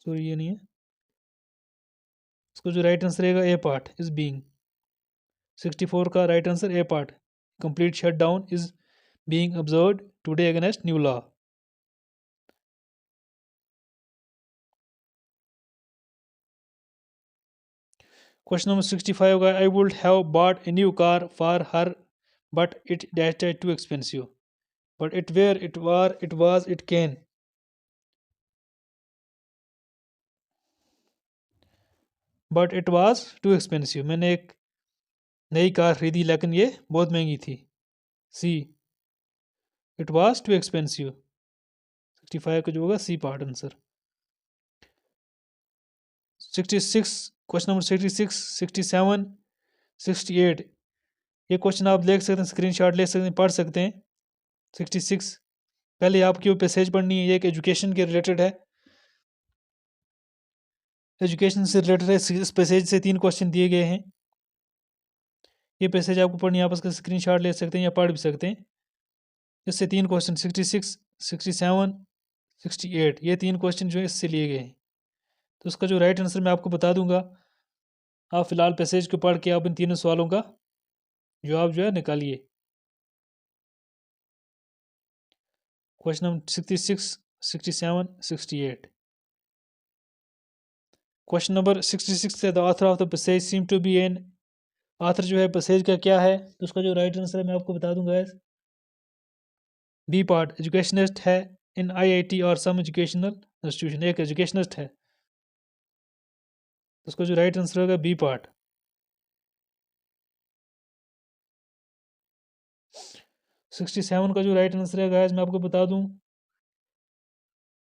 सॉरी ये नहीं है. इसको जो राइट आंसर रहेगा ए पार्ट, इज बीइंग. 64 का right answer A part, complete shut down is being observed today against new law. Question number 65 guy, I would have bought a new car for her but it dash dash too expensive. But it where it was it can. But it was too expensive. मैंने एक नई car खरीदी लेकिन ये बहुत महंगी थी. सी, it was too expensive. 65 का जो होगा C part answer. 66 question number 66, 67, 68. ये क्वेश्चन आप देख सकते हैं, स्क्रीनशॉट ले सकते हैं, पढ़ सकते हैं. 66 पहले आपकी वो पैसेज पढ़नी है. ये एक एजुकेशन के रिलेटेड है, एजुकेशन से रिलेटेड है. इस पैसेज से 3 क्वेश्चन दिए गए हैं. ये पैसेज आपको पढ़नी है, आप उसका स्क्रीनशॉट ले सकते हैं या पढ़ भी सकते हैं. इससे 3 क्वेश्चन 66, 67, 68 ये 3 क्वेश्चन जो है इससे लिए गए हैं. तो उसका जो राइट आंसर मैं आपको बता दूंगा. आप फिलहाल पैसेज को पढ़ के आप इन तीनों सवालों का जवाब जो है निकालिए. Question number 66, 67, 68. क्वेश्चन नंबर 66 है the author of the passage seem to be an. Author जो है पैसेज का क्या है, तो उसका जो राइट आंसर है मैं आपको बता दूंगा. बी पार्ट, एजुकेशनिस्ट है इन आईआईटी और सम एजुकेशनल इंस्टीट्यूशन. एक एजुकेशनिस्ट है, उसका जो राइट आंसर होगा बी पार्ट. 67 का जो राइट आंसर है गाइस मैं आपको बता दूं,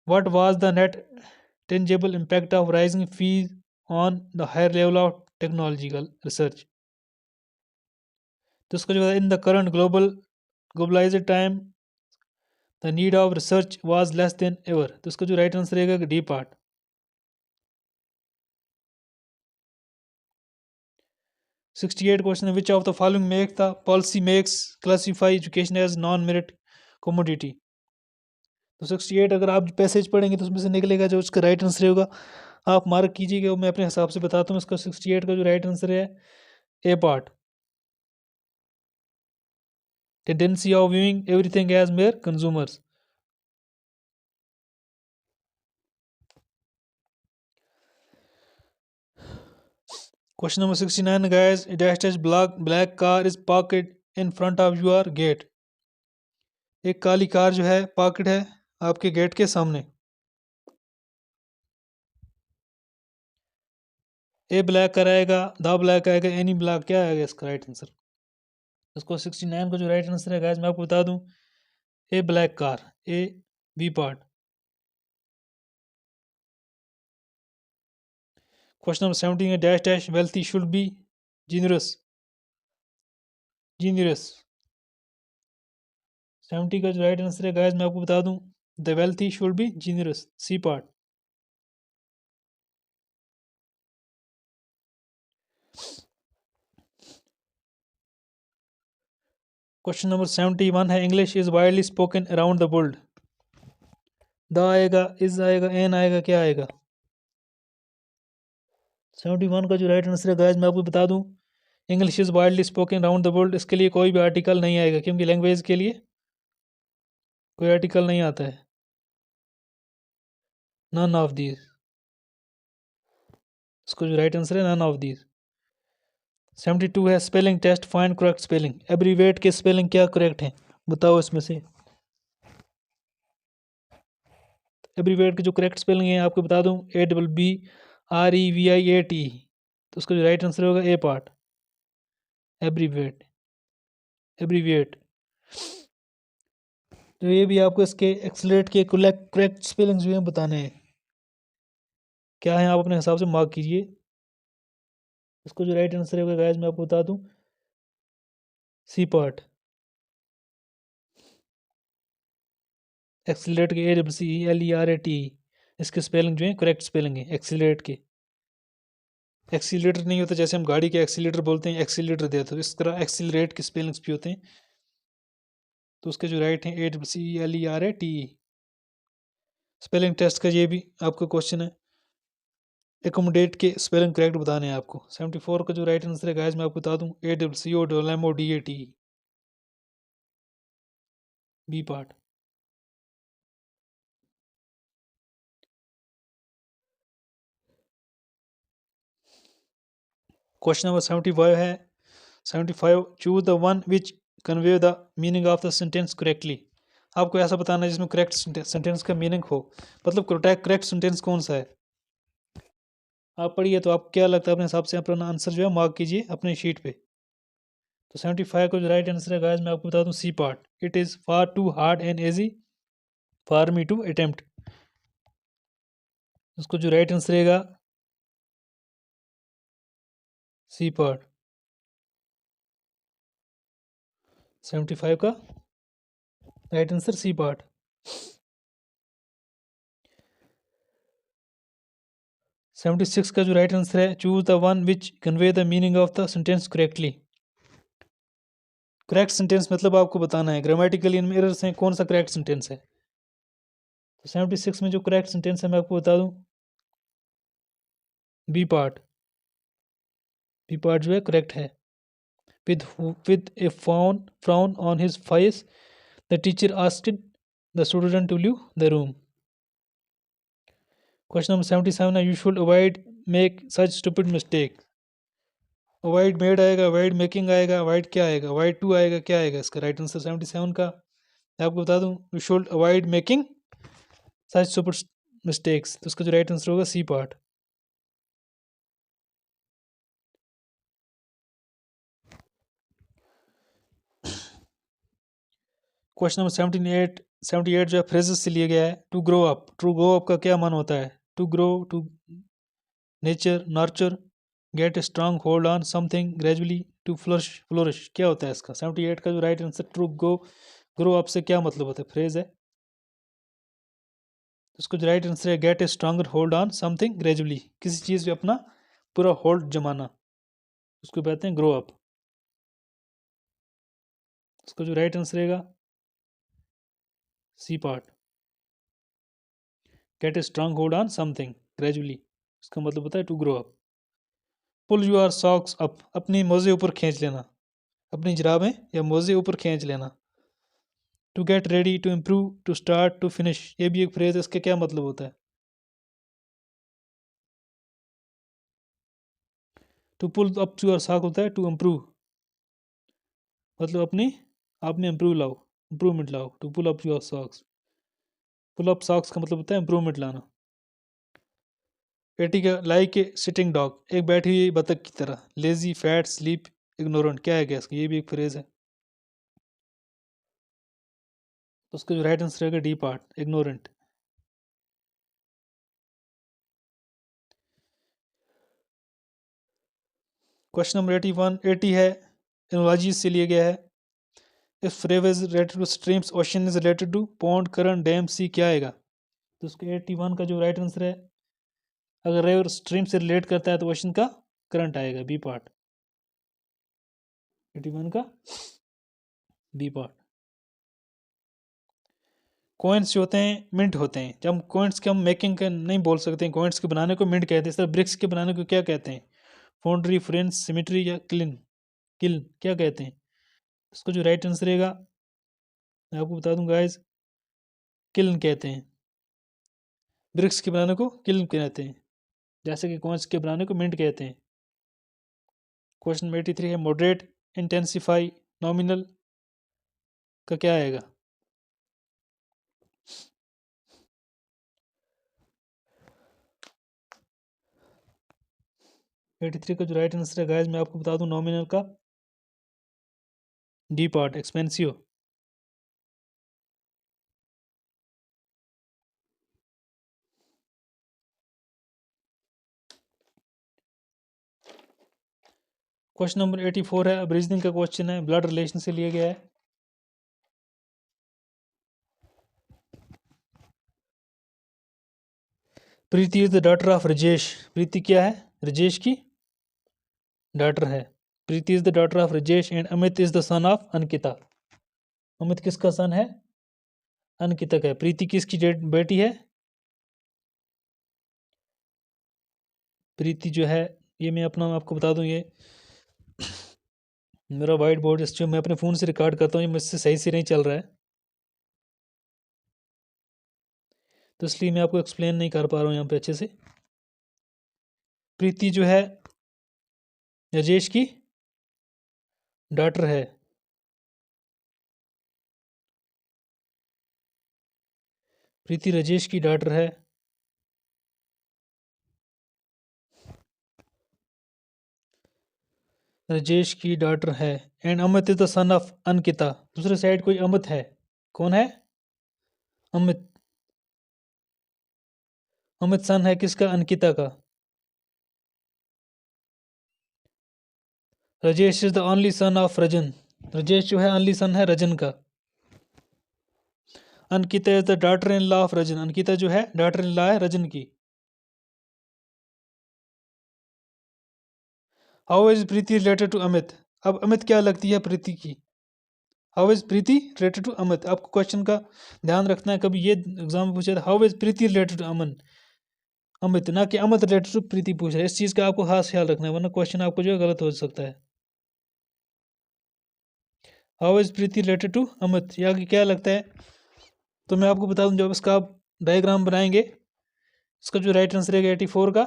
what was the net tangible impact of rising fees on the higher level of technological research. तो उसका जो है in the current globalized time the need of research was less than ever. तो उसका जो राइट आंसर रहेगा D part. 68 question, which of the following make the policy makes classify education as non merit commodity. तो 68 अगर आप passage पढ़ेंगे तो उसमें से निकलेगा जो उसका राइट आंसर होगा. आप मार्क कीजिएगा, मैं अपने हिसाब से बताता हूँ. इसका 68 का जो राइट आंसर है A part, tendency of viewing everything as mere consumers. Question number 69 guys, a dash dash black car is parked in front of your gate. एक काली कार जो है पार्कड है आपके गेट के सामने। ए ब्लैक कार आएगा, the black आएगा, any black, क्या आएगा इसका राइट आंसर? इसको 69 का जो राइट आंसर है गाइस मैं आपको बता दूं, A black car, A B part. Question number 17 है dash dash wealthy should be genius, genius. 70 का जो राइट आंसर है गाइस मैं आपको बता दूं, the wealthy should be genius, C part. Question number 71 है English is widely spoken around the world. The आएगा, इज आएगा, एन आएगा, क्या आएगा? 71 का जो राइट आंसर है गाइस मैं आपको बता दूं, English is widely spoken around the world. इसके लिए कोई भी आर्टिकल नहीं आएगा क्योंकि लैंग्वेज के लिए कोई आर्टिकल नहीं आता है। नन ऑफ दीज, इसको जो राइट आंसर है नन ऑफ दीज। 72 है spelling test find correct spelling. Abbreviate के स्पेलिंग क्या करेक्ट है बताओ इसमें से। एब्रीवेट की जो करेक्ट स्पेलिंग है आपको बता दूं, ABBREVIAT, तो उसका जो राइट आंसर होगा ए पार्ट, एब्रीवेट, एब्रीविएट। तो ये भी आपको इसके एक्सलेट के करेक्ट स्पेलिंग्स भी हैं बताने हैं, क्या है आप अपने हिसाब से मार्क कीजिए। इसको जो राइट आंसर होगा गाइस मैं आपको बता दूं, सी पार्ट, एक्सीलरेट के ACCELERAT, इसके स्पेलिंग जो है करेक्ट स्पेलिंग है एक्सीलरेट के। एक्सीलरेटर नहीं होता जैसे हम गाड़ी के एक्सीलेटर बोलते हैं, एक्सीलेटर देते तो इस तरह एक्सीलरेट के स्पेलिंग्स भी होते हैं। तो उसके जो राइट हैं ACCELERAT। स्पेलिंग टेस्ट का ये भी आपका क्वेश्चन है, एकोमोडेट के स्पेलिंग करेक्ट बताने हैं आपको। 74 का जो राइट आंसर है गाइस मैं आपको बता दूं, ACCOMODAT, B part. Question number 75 है 75 choose the one which convey the meaning of the sentence correctly. आपको ऐसा बताना है जिसमें करेक्ट सेंटेंस का मीनिंग हो, मतलब करेक्ट सेंटेंस कौन सा है। आप पढ़िए तो आप क्या लगता है अपने हिसाब से अपना आंसर जो है मार्क कीजिए अपने शीट पे। तो 75 को जो राइट आंसर है गाइस मैं आपको बता दूं, C part, it is far to hard and easy for me to attempt. उसको जो राइट आंसर रहेगा सी पार्ट, 75 का राइट आंसर सी पार्ट। 76 का जो राइट आंसर है choose the one which convey the meaning of the sentence correctly. Correct sentence मतलब आपको बताना है ग्रामेटिकल इन एरर्स हैं कौन सा करेक्ट सेंटेंस है। तो 76 में जो करेक्ट सेंटेंस है मैं आपको बता दूं, बी पार्ट, बी पार्ट जो है करेक्ट है। with with a frown on his face the teacher asked the student to leave the room। Question number 77 है you should avoid make such stupid mistake। Avoid made आएगा, avoid making आएगा, avoid क्या आएगा, avoid to आएगा, क्या आएगा इसका right answer 77 का। मैं आपको बता दूं, you should avoid making such super mistakes, तो उसका जो राइट आंसर होगा सी पार्ट। क्वेश्चन नंबर 78 जो है फ्रेजेस से लिया गया है। To grow up, to grow up का क्या मान होता है? To grow, to nature, nurture, get strong hold on something gradually, to flourish, flourish, क्या होता है इसका? 78 का जो right answer to grow up से क्या मतलब होता है? फ्रेज है, उसको जो राइट आंसर है get a stronger hold on something gradually, किसी चीज़ पे अपना पूरा होल्ड जमाना, उसको कहते हैं ग्रो अप। उसका जो राइट आंसर रहेगा C part, get a strong hold on something gradually, इसका मतलब होता है to grow up. Pull your socks up, अपनी मोजे ऊपर खींच लेना, अपनी जुराबें या मोजे ऊपर खींच लेना। To get ready, to improve, to start, to finish, ये भी एक फ्रेज है, इसका क्या मतलब होता है? To pull up your sock होता है टू इम्प्रूव, मतलब अपनी आप में इम्प्रूव लाओ, इम्प्रूवमेंट लाओ, to pull up your socks. Pull up socks का मतलब होता है इम्प्रूवमेंट लाना। 80 का लाइक ए सिटिंग डॉग, एक बैठी हुई बतख की तरह। लेजी, फैट, स्लीप, इग्नोरेंट, क्या है क्या इसका? ये भी एक फ्रेज है। तो उसका जो राइट आंसर रहेगा D part, ignorant. Question number 81 80 है, एनोलॉजी से लिया गया है। If river is related to streams, ocean is related to pond, current, dam, sea, क्या आएगा? तो उसका 81 का जो राइट आंसर है, अगर रिवर स्ट्रीम से रिलेट करता है तो ओशन का करंट आएगा, बी पार्ट। 81 का बी पार्ट। कॉइन्स जो होते हैं मिंट होते हैं। जब कॉइन्स के हम मेकिंग का नहीं बोल सकते हैं, कॉइन्स के बनाने को मिंट कहते हैं। इस तरह ब्रिक्स के बनाने को क्या कहते हैं? फाउंड्री, फ्रेंच, सिमेट्री या किलिन? किल क्या कहते हैं? इसको जो राइट आंसर रहेगा मैं आपको बता दूं गाइस, किल्न कहते हैं। ब्रिक्स के बनाने को किल्न कहते हैं, जैसे कि कॉइन्स के बनाने को मिंट कहते हैं। क्वेश्चन नंबर 83 है, मॉडरेट, इंटेंसिफाई, नॉमिनल का क्या आएगा? 83 का जो राइट आंसर है गाइस मैं आपको बता दूं, नॉमिनल का D part, expensive. Question number 84 है, अब रीजनिंग का क्वेश्चन है, ब्लड रिलेशन से लिया गया है। Preeti is the daughter of Rajesh. Preeti क्या है? राजेश की डॉटर है। Preeti is the daughter of Rajesh and Amit is the son of Ankita. Amit किसका सन है? अंकिता का है। प्रीति किसकी बेटी है? प्रीति जो है, ये मैं अपना आपको बता दूं, ये मेरा वाइट बोर्ड जो मैं अपने फ़ोन से रिकॉर्ड करता हूँ, ये मुझसे सही से नहीं चल रहा है, तो इसलिए मैं आपको एक्सप्लेन नहीं कर पा रहा हूँ यहाँ पे अच्छे से। प्रीति जो है राजेश की डॉटर है। प्रीति राजेश की डॉटर है। राजेश की डॉटर है and Amit is the son of Ankita. दूसरे साइड कोई अमित है, कौन है? अमित। अमित सन है किसका? अंकिता का। Rajesh is the only son of Rajan. Rajesh जो है ओनली सन है रजन का। Ankita is the daughter in law of Rajan. Ankita जो है डॉटर इन लॉ है रजन की। How is Preeti related to Amit? अब अमित क्या लगती है प्रीति की? How is Preeti related to Amit? आपको क्वेश्चन का ध्यान रखना है, कभी ये एग्जाम में पूछा था how is Preeti related to Aman, Amit, ना कि अमित रिलेटेड टू प्रीति पूछ रहा है। इस चीज़ का आपको खास ख्याल रखना है, वरना क्वेश्चन आपको जो है गलत हो सकता है। How is Preeti related to Amit, या कि क्या लगता है? तो मैं आपको बता दूं, जब इसका आप डायग्राम बनाएंगे, इसका जो राइट आंसर है 84 का,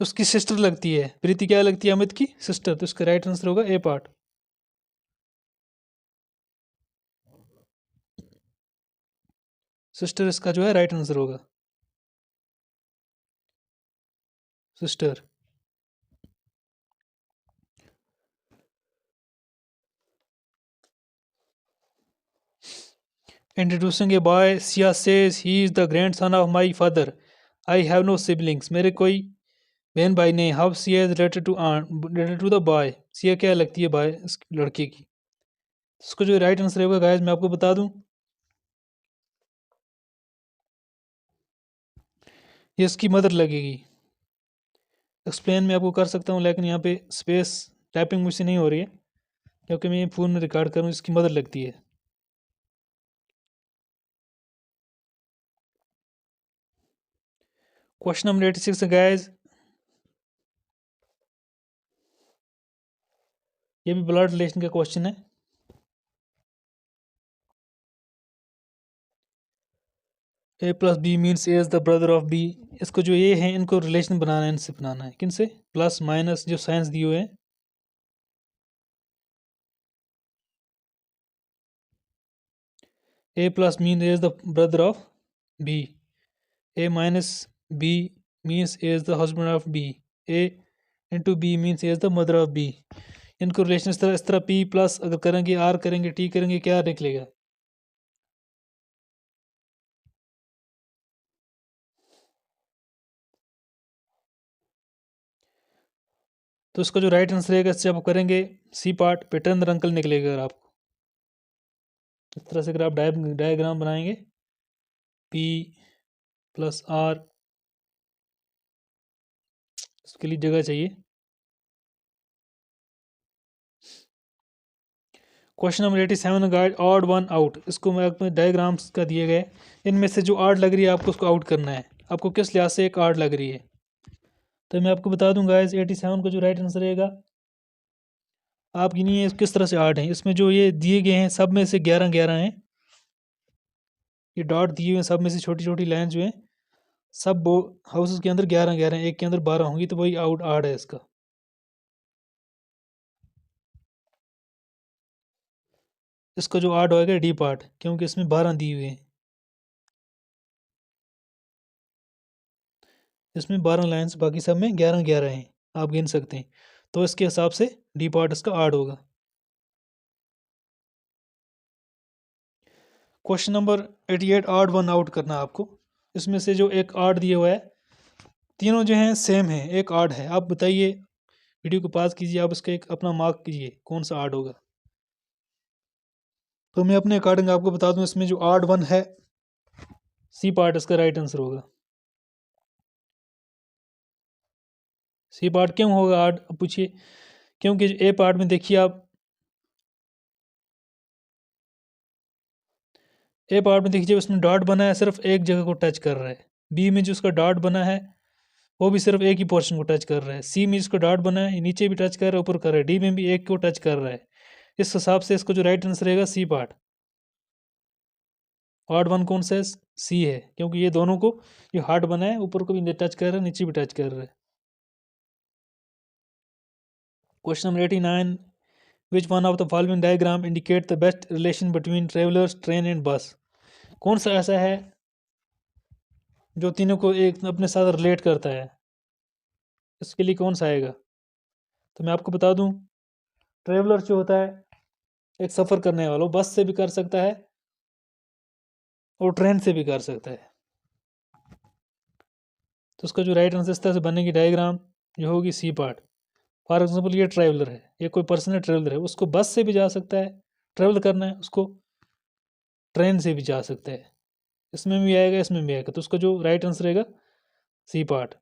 तो उसकी सिस्टर लगती है। प्रीति क्या लगती है? अमित की सिस्टर। तो इसका राइट आंसर होगा ए पार्ट। सिस्टर इसका जो है राइट आंसर होगा, sister. Introducing a boy, Siya says he is the grandson of my father. I have no siblings, मेरे कोई बहन भाई नहीं। How Siya is related to related to the boy, Siya क्या लगती है बॉय लड़के की? इसको जो राइट आंसर होगा गाइस मैं आपको बता दूं, ये इसकी मदर लगेगी। एक्सप्लेन मैं आपको कर सकता हूँ, लेकिन यहाँ पे स्पेस टाइपिंग मुझसे नहीं हो रही है, क्योंकि मैं फ़ोन में रिकॉर्ड करूँ, इसकी मदर लगती है। क्वेश्चन नंबर 86 गाइस, ये भी ब्लड रिलेशन का क्वेश्चन है। A plus B means A is the brother of B. इसको जो ए है इनको रिलेशन बनाना है, इनसे बनाना है। किन से? प्लस माइनस जो साइंस दिए हुए हैं, A plus means A is the brother of B. A minus B means A is the husband of B. A into B means A is the mother of B. इनको relation इस तरह P plus अगर करेंगे R करेंगे T करेंगे क्या निकलेगा? तो इसका जो राइट आंसर रहेगा इससे आप करेंगे सी पार्ट पैटर्न अंकल निकलेगा। अगर आपको इस तरह से अगर आप डायग्राम बनाएंगे P प्लस R, इसके लिए जगह चाहिए। Question number 87 guide odd one out. इसको मैं आपको डायग्राम्स का दिए गए, इनमें से जो आर्ट लग रही है आपको उसको आउट करना है। आपको किस लिहाज से एक आर्ट लग रही है तो मैं आपको बता दूंगा। इस 87 का जो राइट आंसर रहेगा आप गिनिए किस तरह से आर्ट है। इसमें जो ये दिए गए हैं सब में से 11 हैं, ये डॉट दिए हुए हैं, सब में से छोटी छोटी लाइन जो है सब वो हाउसेस के अंदर 11 हैं, एक के अंदर 12 होंगी तो वही आउट आर्ट है इसका। इसका जो आर्ट होएगा डी पार्ट, क्योंकि इसमें 12 दिए हुए हैं, इसमें 12 लाइन्स, बाकी सब में 11 हैं, आप गिन सकते हैं। तो इसके हिसाब से डी पार्ट इसका आर्ट होगा। Question number 88 art one out करना है आपको। इसमें से जो एक आर्ट दिया हुआ है तीनों जो हैं सेम है, एक आर्ट है। आप बताइए, वीडियो को पॉज कीजिए, आप इसका एक अपना मार्क कीजिए कौन सा आर्ट होगा। तो मैं अपने अकॉर्डिंग आपको बता दूं, इसमें जो आर्ट वन है सी पार्ट इसका राइट आंसर होगा। सी पार्ट क्यों होगा आर्ट, अब पूछिए। क्योंकि ए पार्ट में देखिए आप, ए पार्ट में देखिए उसमें डॉट बना है, सिर्फ एक जगह को टच कर रहा है। बी में जो उसका डॉट बना है वो भी सिर्फ एक ही पोर्शन को टच कर रहा है। सी में जिसको डॉट बना है ये नीचे भी टच कर रहा है, ऊपर कर रहा है। डी में भी एक को टच कर रहा है। इस हिसाब से इसको जो राइट आंसर रहेगा सी पार्ट। हार्ड वन कौन सा है? सी है, क्योंकि ये दोनों को जो हार्ट बना है ऊपर को भी टच कर रहा है, नीचे भी टच कर रहा है। Question number 89, which one of the following diagram indicate the best relation between travellers train and बस। कौन सा ऐसा है जो तीनों को एक अपने साथ रिलेट करता है? इसके लिए कौन सा आएगा? तो मैं आपको बता दूं, ट्रेवलर जो होता है एक सफ़र करने वाला, बस से भी कर सकता है और ट्रेन से भी कर सकता है। तो उसका जो राइट आंसर इस तरह से बनेगी डायग्राम जो होगी सी पार्ट। फॉर एग्जाम्पल ये ट्रैवलर है, ये कोई पर्सन है ट्रैवलर है, उसको बस से भी जा सकता है, ट्रैवल करना है उसको ट्रेन से भी जा सकता है। इसमें भी आएगा इसमें भी आएगा, तो उसका जो राइट आंसर रहेगा सी पार्ट।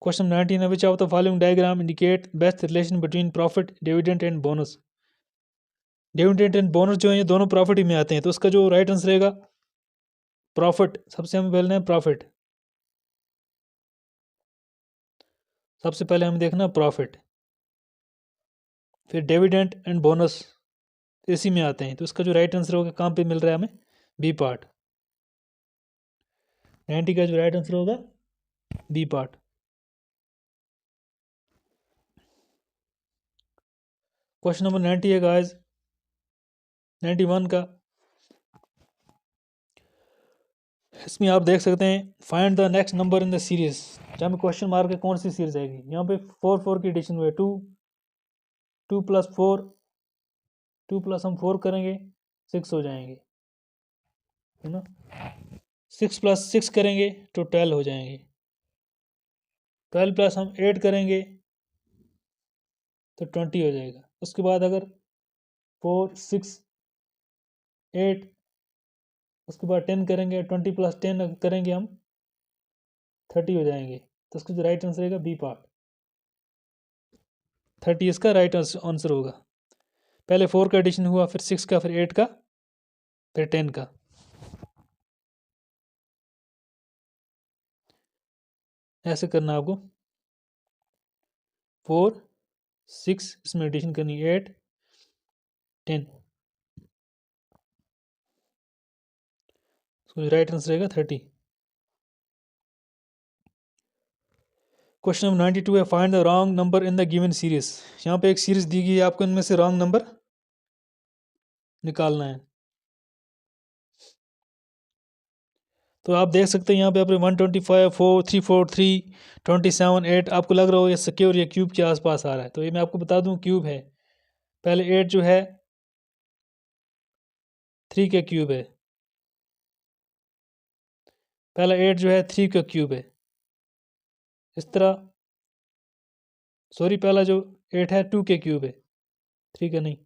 क्वेश्चन 19 है, which of the following diagram indicate best relation between profit dividend and bonus. Dividend and bonus जो है ये दोनों प्रॉफिट ही में आते हैं, तो उसका जो राइट आंसर रहेगा प्रॉफिट। सबसे हमें पहले है प्रॉफिट, सबसे पहले हमें देखना प्रॉफिट, फिर डिविडेंड एंड बोनस इसी में आते हैं। तो इसका जो राइट आंसर होगा कहाँ पे मिल रहा है हमें? B part. 90 का जो राइट आंसर होगा बी पार्ट। क्वेश्चन नंबर 90 है गाइस, 91 का। इसमें आप देख सकते हैं find the next number in the series. जहाँ पे क्वेश्चन मार्क है कौन सी सीरीज आएगी। यहाँ पे 4 की एडिशन हुई है, 2 प्लस 4, 2 प्लस हम 4 करेंगे 6 हो जाएंगे, है ना। 6 प्लस 6 करेंगे तो 12 हो जाएंगे। 12 प्लस हम 8 करेंगे तो 20 हो जाएगा। उसके बाद अगर 4 6 8, उसके बाद 10 करेंगे, 20 प्लस 10 करेंगे हम 30 हो जाएंगे। तो उसका जो राइट आंसर रहेगा बी पार्ट, 30 इसका राइट आंसर होगा। पहले 4 का एडिशन हुआ, फिर 6 का, फिर 8 का, फिर 10 का। ऐसे करना आपको, 4 6 इसमें एडिशन करनी, 8 10, तो राइट आंसर रहेगा 30। क्वेश्चन नंबर 92 है, find the wrong number in the given series. यहाँ पे एक सीरीज दी गई है आपको, इनमें से रॉन्ग नंबर निकालना है। तो आप देख सकते हैं यहाँ पे अपने 125, 4, 343, 27, 8 आपको लग रहा हो ये सिक्योर या क्यूब के आसपास आ रहा है, तो ये मैं आपको बता दूं क्यूब है। पहले 8 जो है 3 का क्यूब है, पहला 8 जो है 3 का क्यूब है। इस तरह सॉरी पहला जो 8 है 2 के क्यूब है, 3 का नहीं।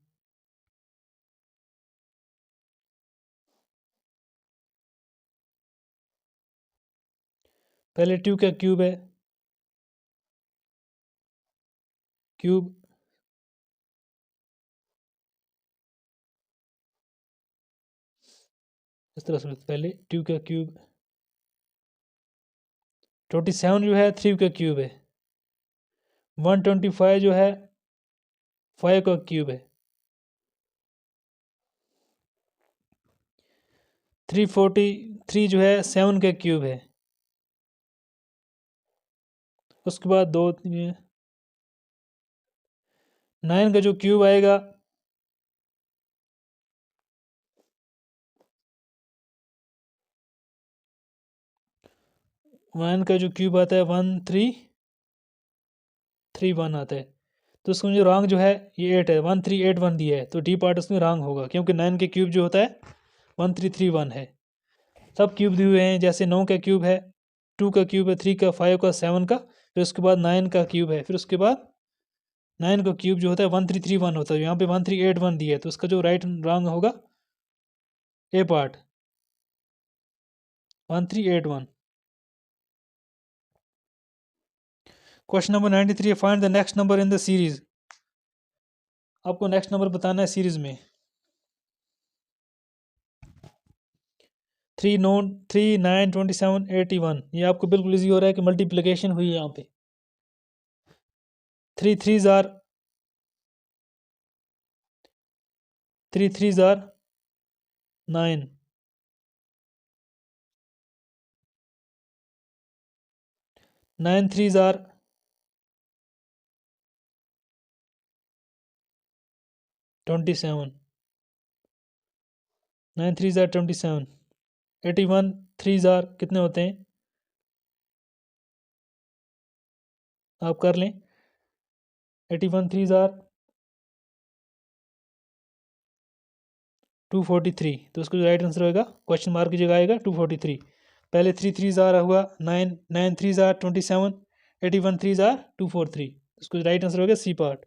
पहले 2 का क्यूब है, क्यूब इस तरह से पहले 2 का क्यूब। 27 जो है 3 का क्यूब है। 125 जो है 5 का क्यूब है। 343 जो है 7 का क्यूब है। उसके बाद 9 का जो क्यूब आएगा 9 का जो क्यूब आता है 1331 आता है। तो उसमें जो रॉन्ग जो है ये 8 है, 1381 दिया है, तो डी पार्ट उसमें रॉन्ग होगा क्योंकि 9 के क्यूब जो होता है 1331 है। सब क्यूब दिए हुए हैं, जैसे 9 का क्यूब है, 2 का क्यूब है, 3 का, 5 का, 7 का, फिर उसके बाद 9 का क्यूब है, फिर उसके बाद 9 का क्यूब जो होता है 1331 होता है। यहाँ पे 1381 दिया है, तो उसका जो राइट रॉन्ग होगा A part 1381। Question number 93, find the next number in the series. आपको नेक्स्ट नंबर बताना है सीरीज में। 3, 9, 3, 9, 27, 81, ये आपको बिल्कुल इजी हो रहा है कि मल्टीप्लिकेशन हुई है यहाँ पे। 3 3s are 3 3s are 9, 9 3s are 27, 9 3s are 27, 81 3s are कितने होते हैं आप कर लें। 81 3s आर 243, तो उसका जो राइट आंसर होगा क्वेश्चन मार्क की जगह आएगा 243। पहले 3 3s आर हुआ 9, 9 3s आर 27, 81 3s आर 243, उसका जो राइट आंसर होगा सी पार्ट।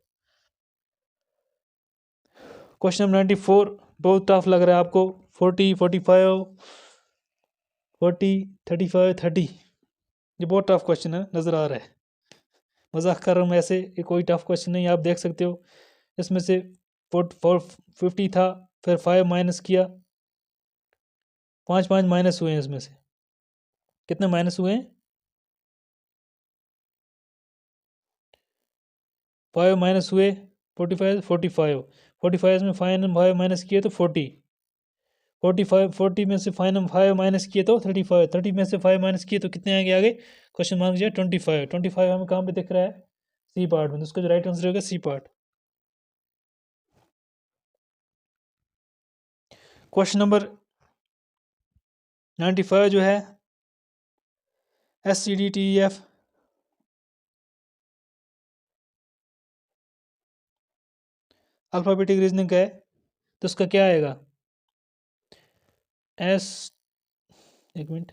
क्वेश्चन नंबर 94 बहुत टफ लग रहा है आपको। 40, 45, 40, 35, 30, ये बहुत टफ क्वेश्चन है नज़र आ रहा है। मजाक कर रहा हूँ, ऐसे ये कोई टफ क्वेश्चन नहीं, आप देख सकते हो। इसमें से 50 था, फिर 5 माइनस किया, 5 5 माइनस हुए हैं, इसमें से कितने माइनस हुए हैं 5 माइनस हुए 45, 45, 45 में 5 माइनस किए तो 40, 45, 40 में से 5 माइनस किए तो 35, 30 में से 5 माइनस किए तो कितने आएंगे आगे क्वेश्चन मार्क जो है 25, 25 हमें कहाँ पे दिख रहा है सी पार्ट में, तो उसका जो राइट आंसर होगा सी पार्ट। क्वेश्चन नंबर 95 जो है SCDTEF अल्फ़ाबेटिक रीजनिंग का है, तो उसका क्या आएगा एस, एक मिनट,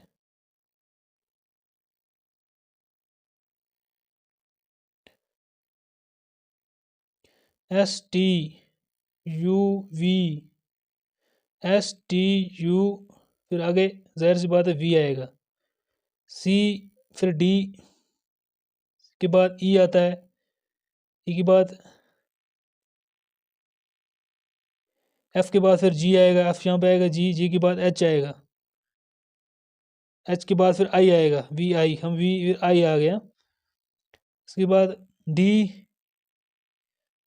STUV, STU, फिर आगे जाहिर सी बात है V आएगा, C, फिर D के बाद E आता है, E के बाद F के बाद फिर G आएगा, F यहाँ पे आएगा G, G के बाद H आएगा, H के बाद फिर I आएगा, VI, हम V I आ गया। इसके बाद D,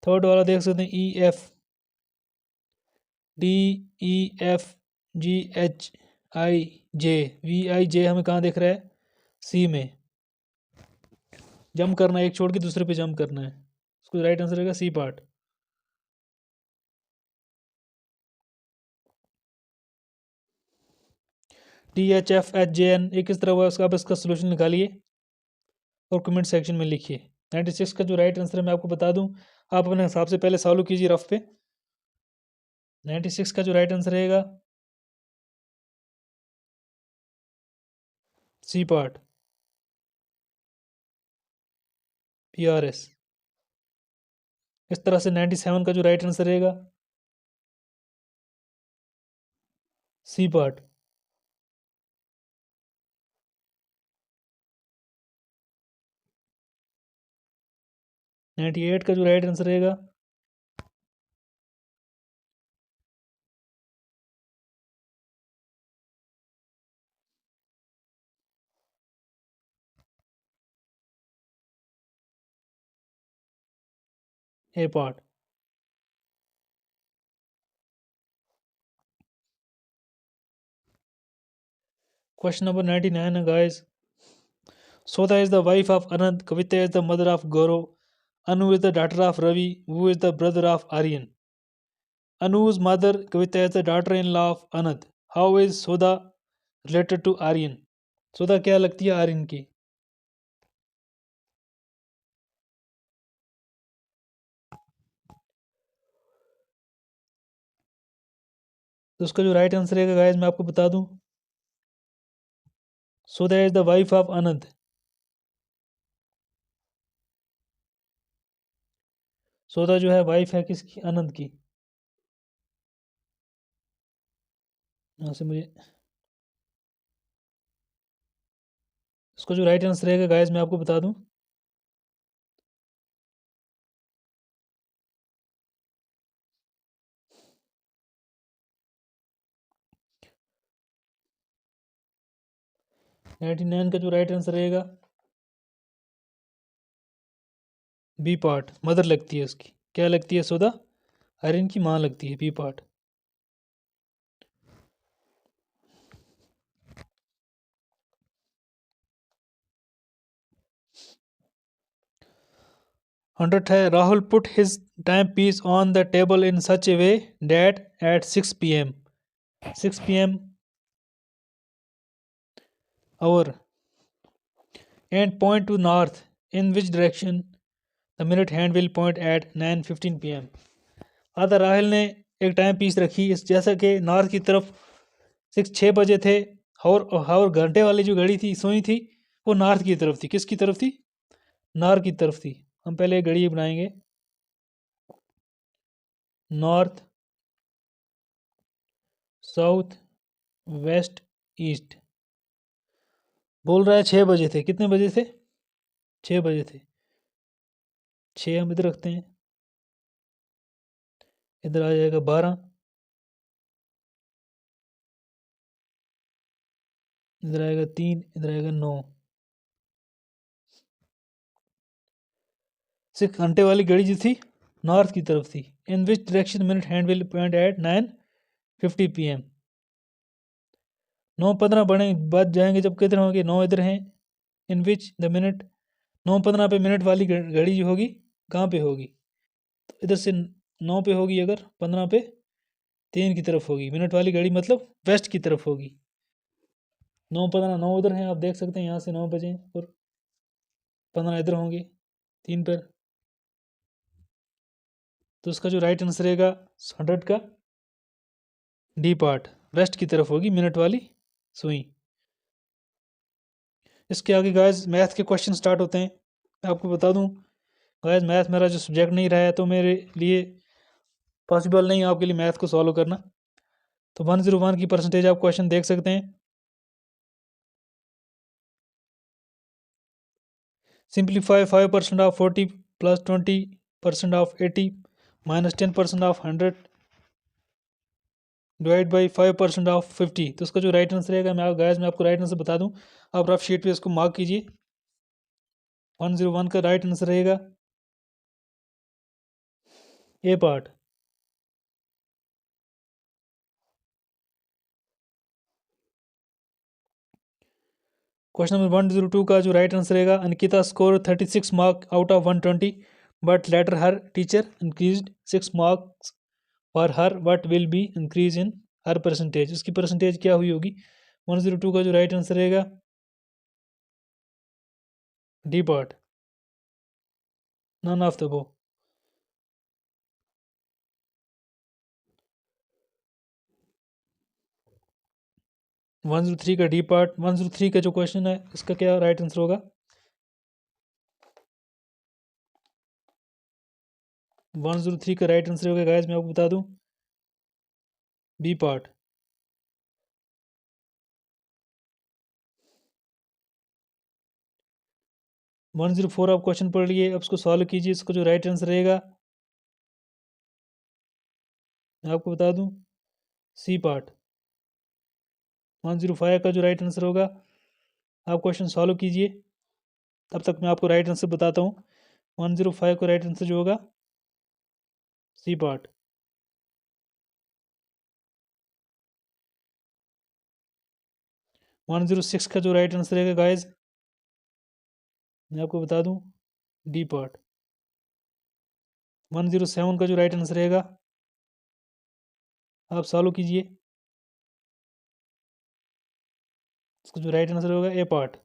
थर्ड वाला देख सकते हैं EF, DEFGHIJ, VIJ हमें कहाँ दिख रहा है सी में। जंप करना है, एक छोड़ के दूसरे पे जंप करना है, उसको राइट आंसर रहेगा सी पार्ट। THFHJN ये किस तरह हुआ उसका, आप इसका सोल्यूशन निकालिए और कमेंट सेक्शन में लिखिए। 96 का जो राइट आंसर है मैं आपको बता दूं, आप अपने हिसाब से पहले सॉल्व कीजिए रफ पे। 96 का जो राइट आंसर रहेगा सी पार्ट, PRS। इस तरह से 97 का जो राइट आंसर रहेगा सी पार्ट। नाइन्टी एट का जो राइट आंसर रहेगा ए पार्ट। क्वेश्चन नंबर 99 है guys. Sodha is the wife of Anand, Kavita is the mother of Gaurav, Anu is the daughter of Ravi, who is the brother of Aryan. Anu's mother Kavita is the daughter-in-law of Anand. How is Sodha related to Aryan? Sodha क्या लगती है आर्यन की? तो उसका जो right answer है guys मैं आपको बता दूं, Sodha is the wife of Anand. Sodha जो है वाइफ है किसकी? आनंद की। यहाँ से मुझे इसका जो राइट आंसर रहेगा गाइस मैं आपको बता दूं, नाइन्टी नाइन का जो राइट आंसर रहेगा बी पार्ट, मदर लगती है उसकी। क्या लगती है सोदा? आर्यन की माँ लगती है, बी पार्ट। हंड्रेड है, Rahul put his timepiece on the table in such a way that at 6 PM 6 PM hour and point to north, in which direction the minute hand will point at 9:15 PM। अतः राहुल ने एक time piece रखी इस जैसा कि north की तरफ 6 बजे थे, और घंटे वाली जो घड़ी थी सुई थी वो नॉर्थ की तरफ थी। किसकी तरफ थी? नॉर्थ की तरफ थी। हम पहले घड़ी बनाएंगे, नॉर्थ साउथ वेस्ट ईस्ट। बोल रहा है 6 बजे थे। कितने बजे थे? 6 बजे थे। 6 हम इधर रखते हैं, इधर आ जाएगा 12, इधर आएगा 3, इधर आएगा 9। 6 घंटे वाली घड़ी जो थी नॉर्थ की तरफ थी। In which direction minute hand will point at 9:50 PM। 9:15 बने बज जाएंगे जब किधर होंगे? 9 इधर हैं। इन विच द मिनट, 9:15 पे मिनट वाली घड़ी जो होगी कहाँ पे होगी? तो इधर से 9 पे होगी, अगर 15 पे 3 की तरफ होगी। मिनट वाली घड़ी मतलब वेस्ट की तरफ होगी। 9:15, 9 उधर हैं, आप देख सकते हैं यहाँ से 9 बजे, और 15 इधर होंगे 3 पर। तो उसका जो राइट आंसर रहेगा 100 का डी पार्ट, वेस्ट की तरफ होगी मिनट वाली सुई। इसके आगे गाइस मैथ के क्वेश्चन स्टार्ट होते हैं। मैं आपको बता दूं गाइस, मैथ मेरा जो सब्जेक्ट नहीं रहा है तो मेरे लिए पॉसिबल नहीं है आपके लिए मैथ को सॉल्व करना। तो 101 की परसेंटेज आप क्वेश्चन देख सकते हैं। Simplify 5% of 40 plus 20% of 80 minus 10% of 100 divide by 5% of 50। तो उसका जो राइट आंसर रहेगा, मैं आपको राइट आंसर बता दूं, आप रफ शीट पे इसको मार्क कीजिए। 101 का राइट आंसर रहेगा ए पार्ट। क्वेश्चन नंबर 102 का जो राइट आंसर रहेगा, Ankita score 36 mark out of 120, but later her teacher increase 6 marks for her, what will be increase in her percentage. उसकी परसेंटेज क्या हुई होगी? 102 का जो राइट आंसर रहेगा D part, none of the above. 103 का डी पार्ट, 103 का जो क्वेश्चन है इसका क्या राइट आंसर होगा? 103 का राइट आंसर होगा गाइस, मैं आपको बता दूं, बी पार्ट। 104 आप क्वेश्चन पढ़ लिए, अब इसको सॉल्व कीजिए। इसका जो राइट आंसर रहेगा मैं आपको बता दूं, सी पार्ट। 105 का जो राइट आंसर होगा, आप क्वेश्चन सॉल्व कीजिए, तब तक मैं आपको राइट आंसर बताता हूँ। 105 का राइट आंसर जो होगा सी पार्ट। 106 का जो राइट आंसर रहेगा गाइस, मैं आपको बता दूं, डी पार्ट। 107 का जो राइट आंसर रहेगा आप सॉल्व कीजिए, इसका जो राइट आंसर होगा ए पार्ट।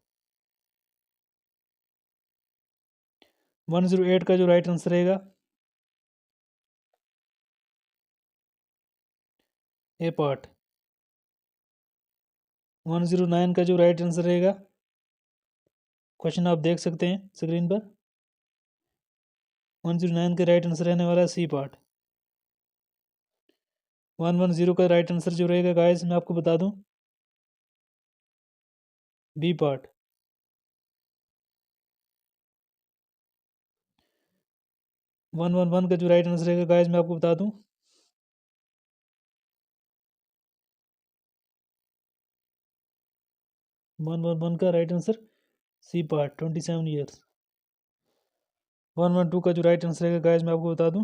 108 का जो राइट आंसर रहेगा ए पार्ट। 109 का जो राइट आंसर रहेगा, क्वेश्चन आप देख सकते हैं स्क्रीन पर, 109 का राइट आंसर रहने वाला है सी पार्ट। 110 का राइट आंसर जो रहेगा गाइस, मैं आपको बता दूं, बी पार्ट। 111 का जो राइट आंसर रहेगा गाइस, मैं आपको बता दूं, 111 का right answer C part, 27 years. 112 का जो राइट आंसर रहेगा गाइस, मैं आपको बता दूं,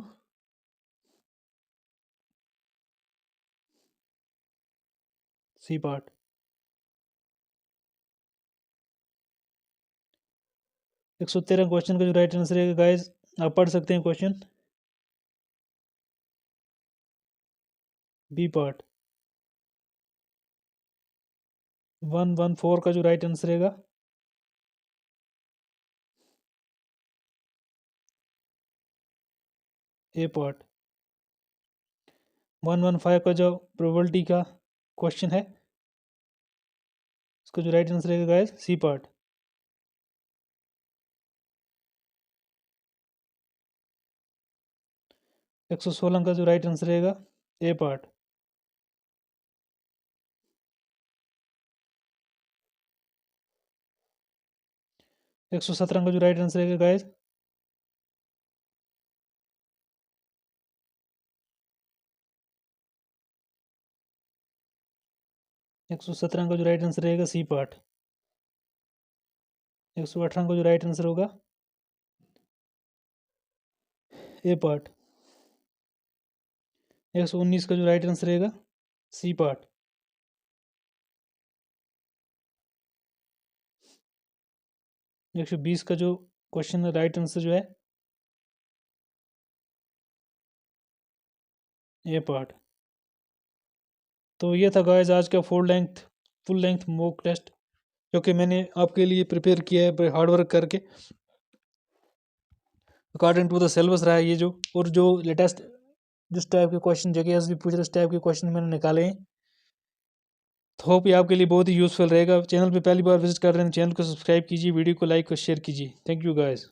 सी पार्ट। 113 क्वेश्चन का जो राइट आंसर रहेगा गाइस, आप पढ़ सकते हैं क्वेश्चन, बी पार्ट। 114 का जो राइट आंसर रहेगा ए पार्ट। 115 का जो प्रोबेबिलिटी का क्वेश्चन है, इसका जो राइट आंसर रहेगा गाइस, सी पार्ट। 116 का जो राइट आंसर रहेगा ए पार्ट। 117 का जो राइट आंसर रहेगा गाइस, 117 का जो राइट आंसर रहेगा सी पार्ट। 118 का जो राइट आंसर होगा ए पार्ट। 119 का जो राइट आंसर रहेगा सी पार्ट। 120 का जो क्वेश्चन है राइट आंसर जो है ए पार्ट। तो ये था गाइस आज का फुल लेंथ मॉक टेस्ट, जो कि मैंने आपके लिए प्रिपेयर किया है हार्ड वर्क करके, अकॉर्डिंग टू द सिलेबस रहा है ये जो, और जो लेटेस्ट जिस टाइप के क्वेश्चन जगह भी पूछ रहे उस टाइप के क्वेश्चन मैंने निकाले हैं। तो होप ये आपके लिए बहुत ही यूज़फुल रहेगा। चैनल पे पहली बार विजिट कर रहे हैं, चैनल को सब्सक्राइब कीजिए, वीडियो को लाइक और शेयर कीजिए। Thank you guys.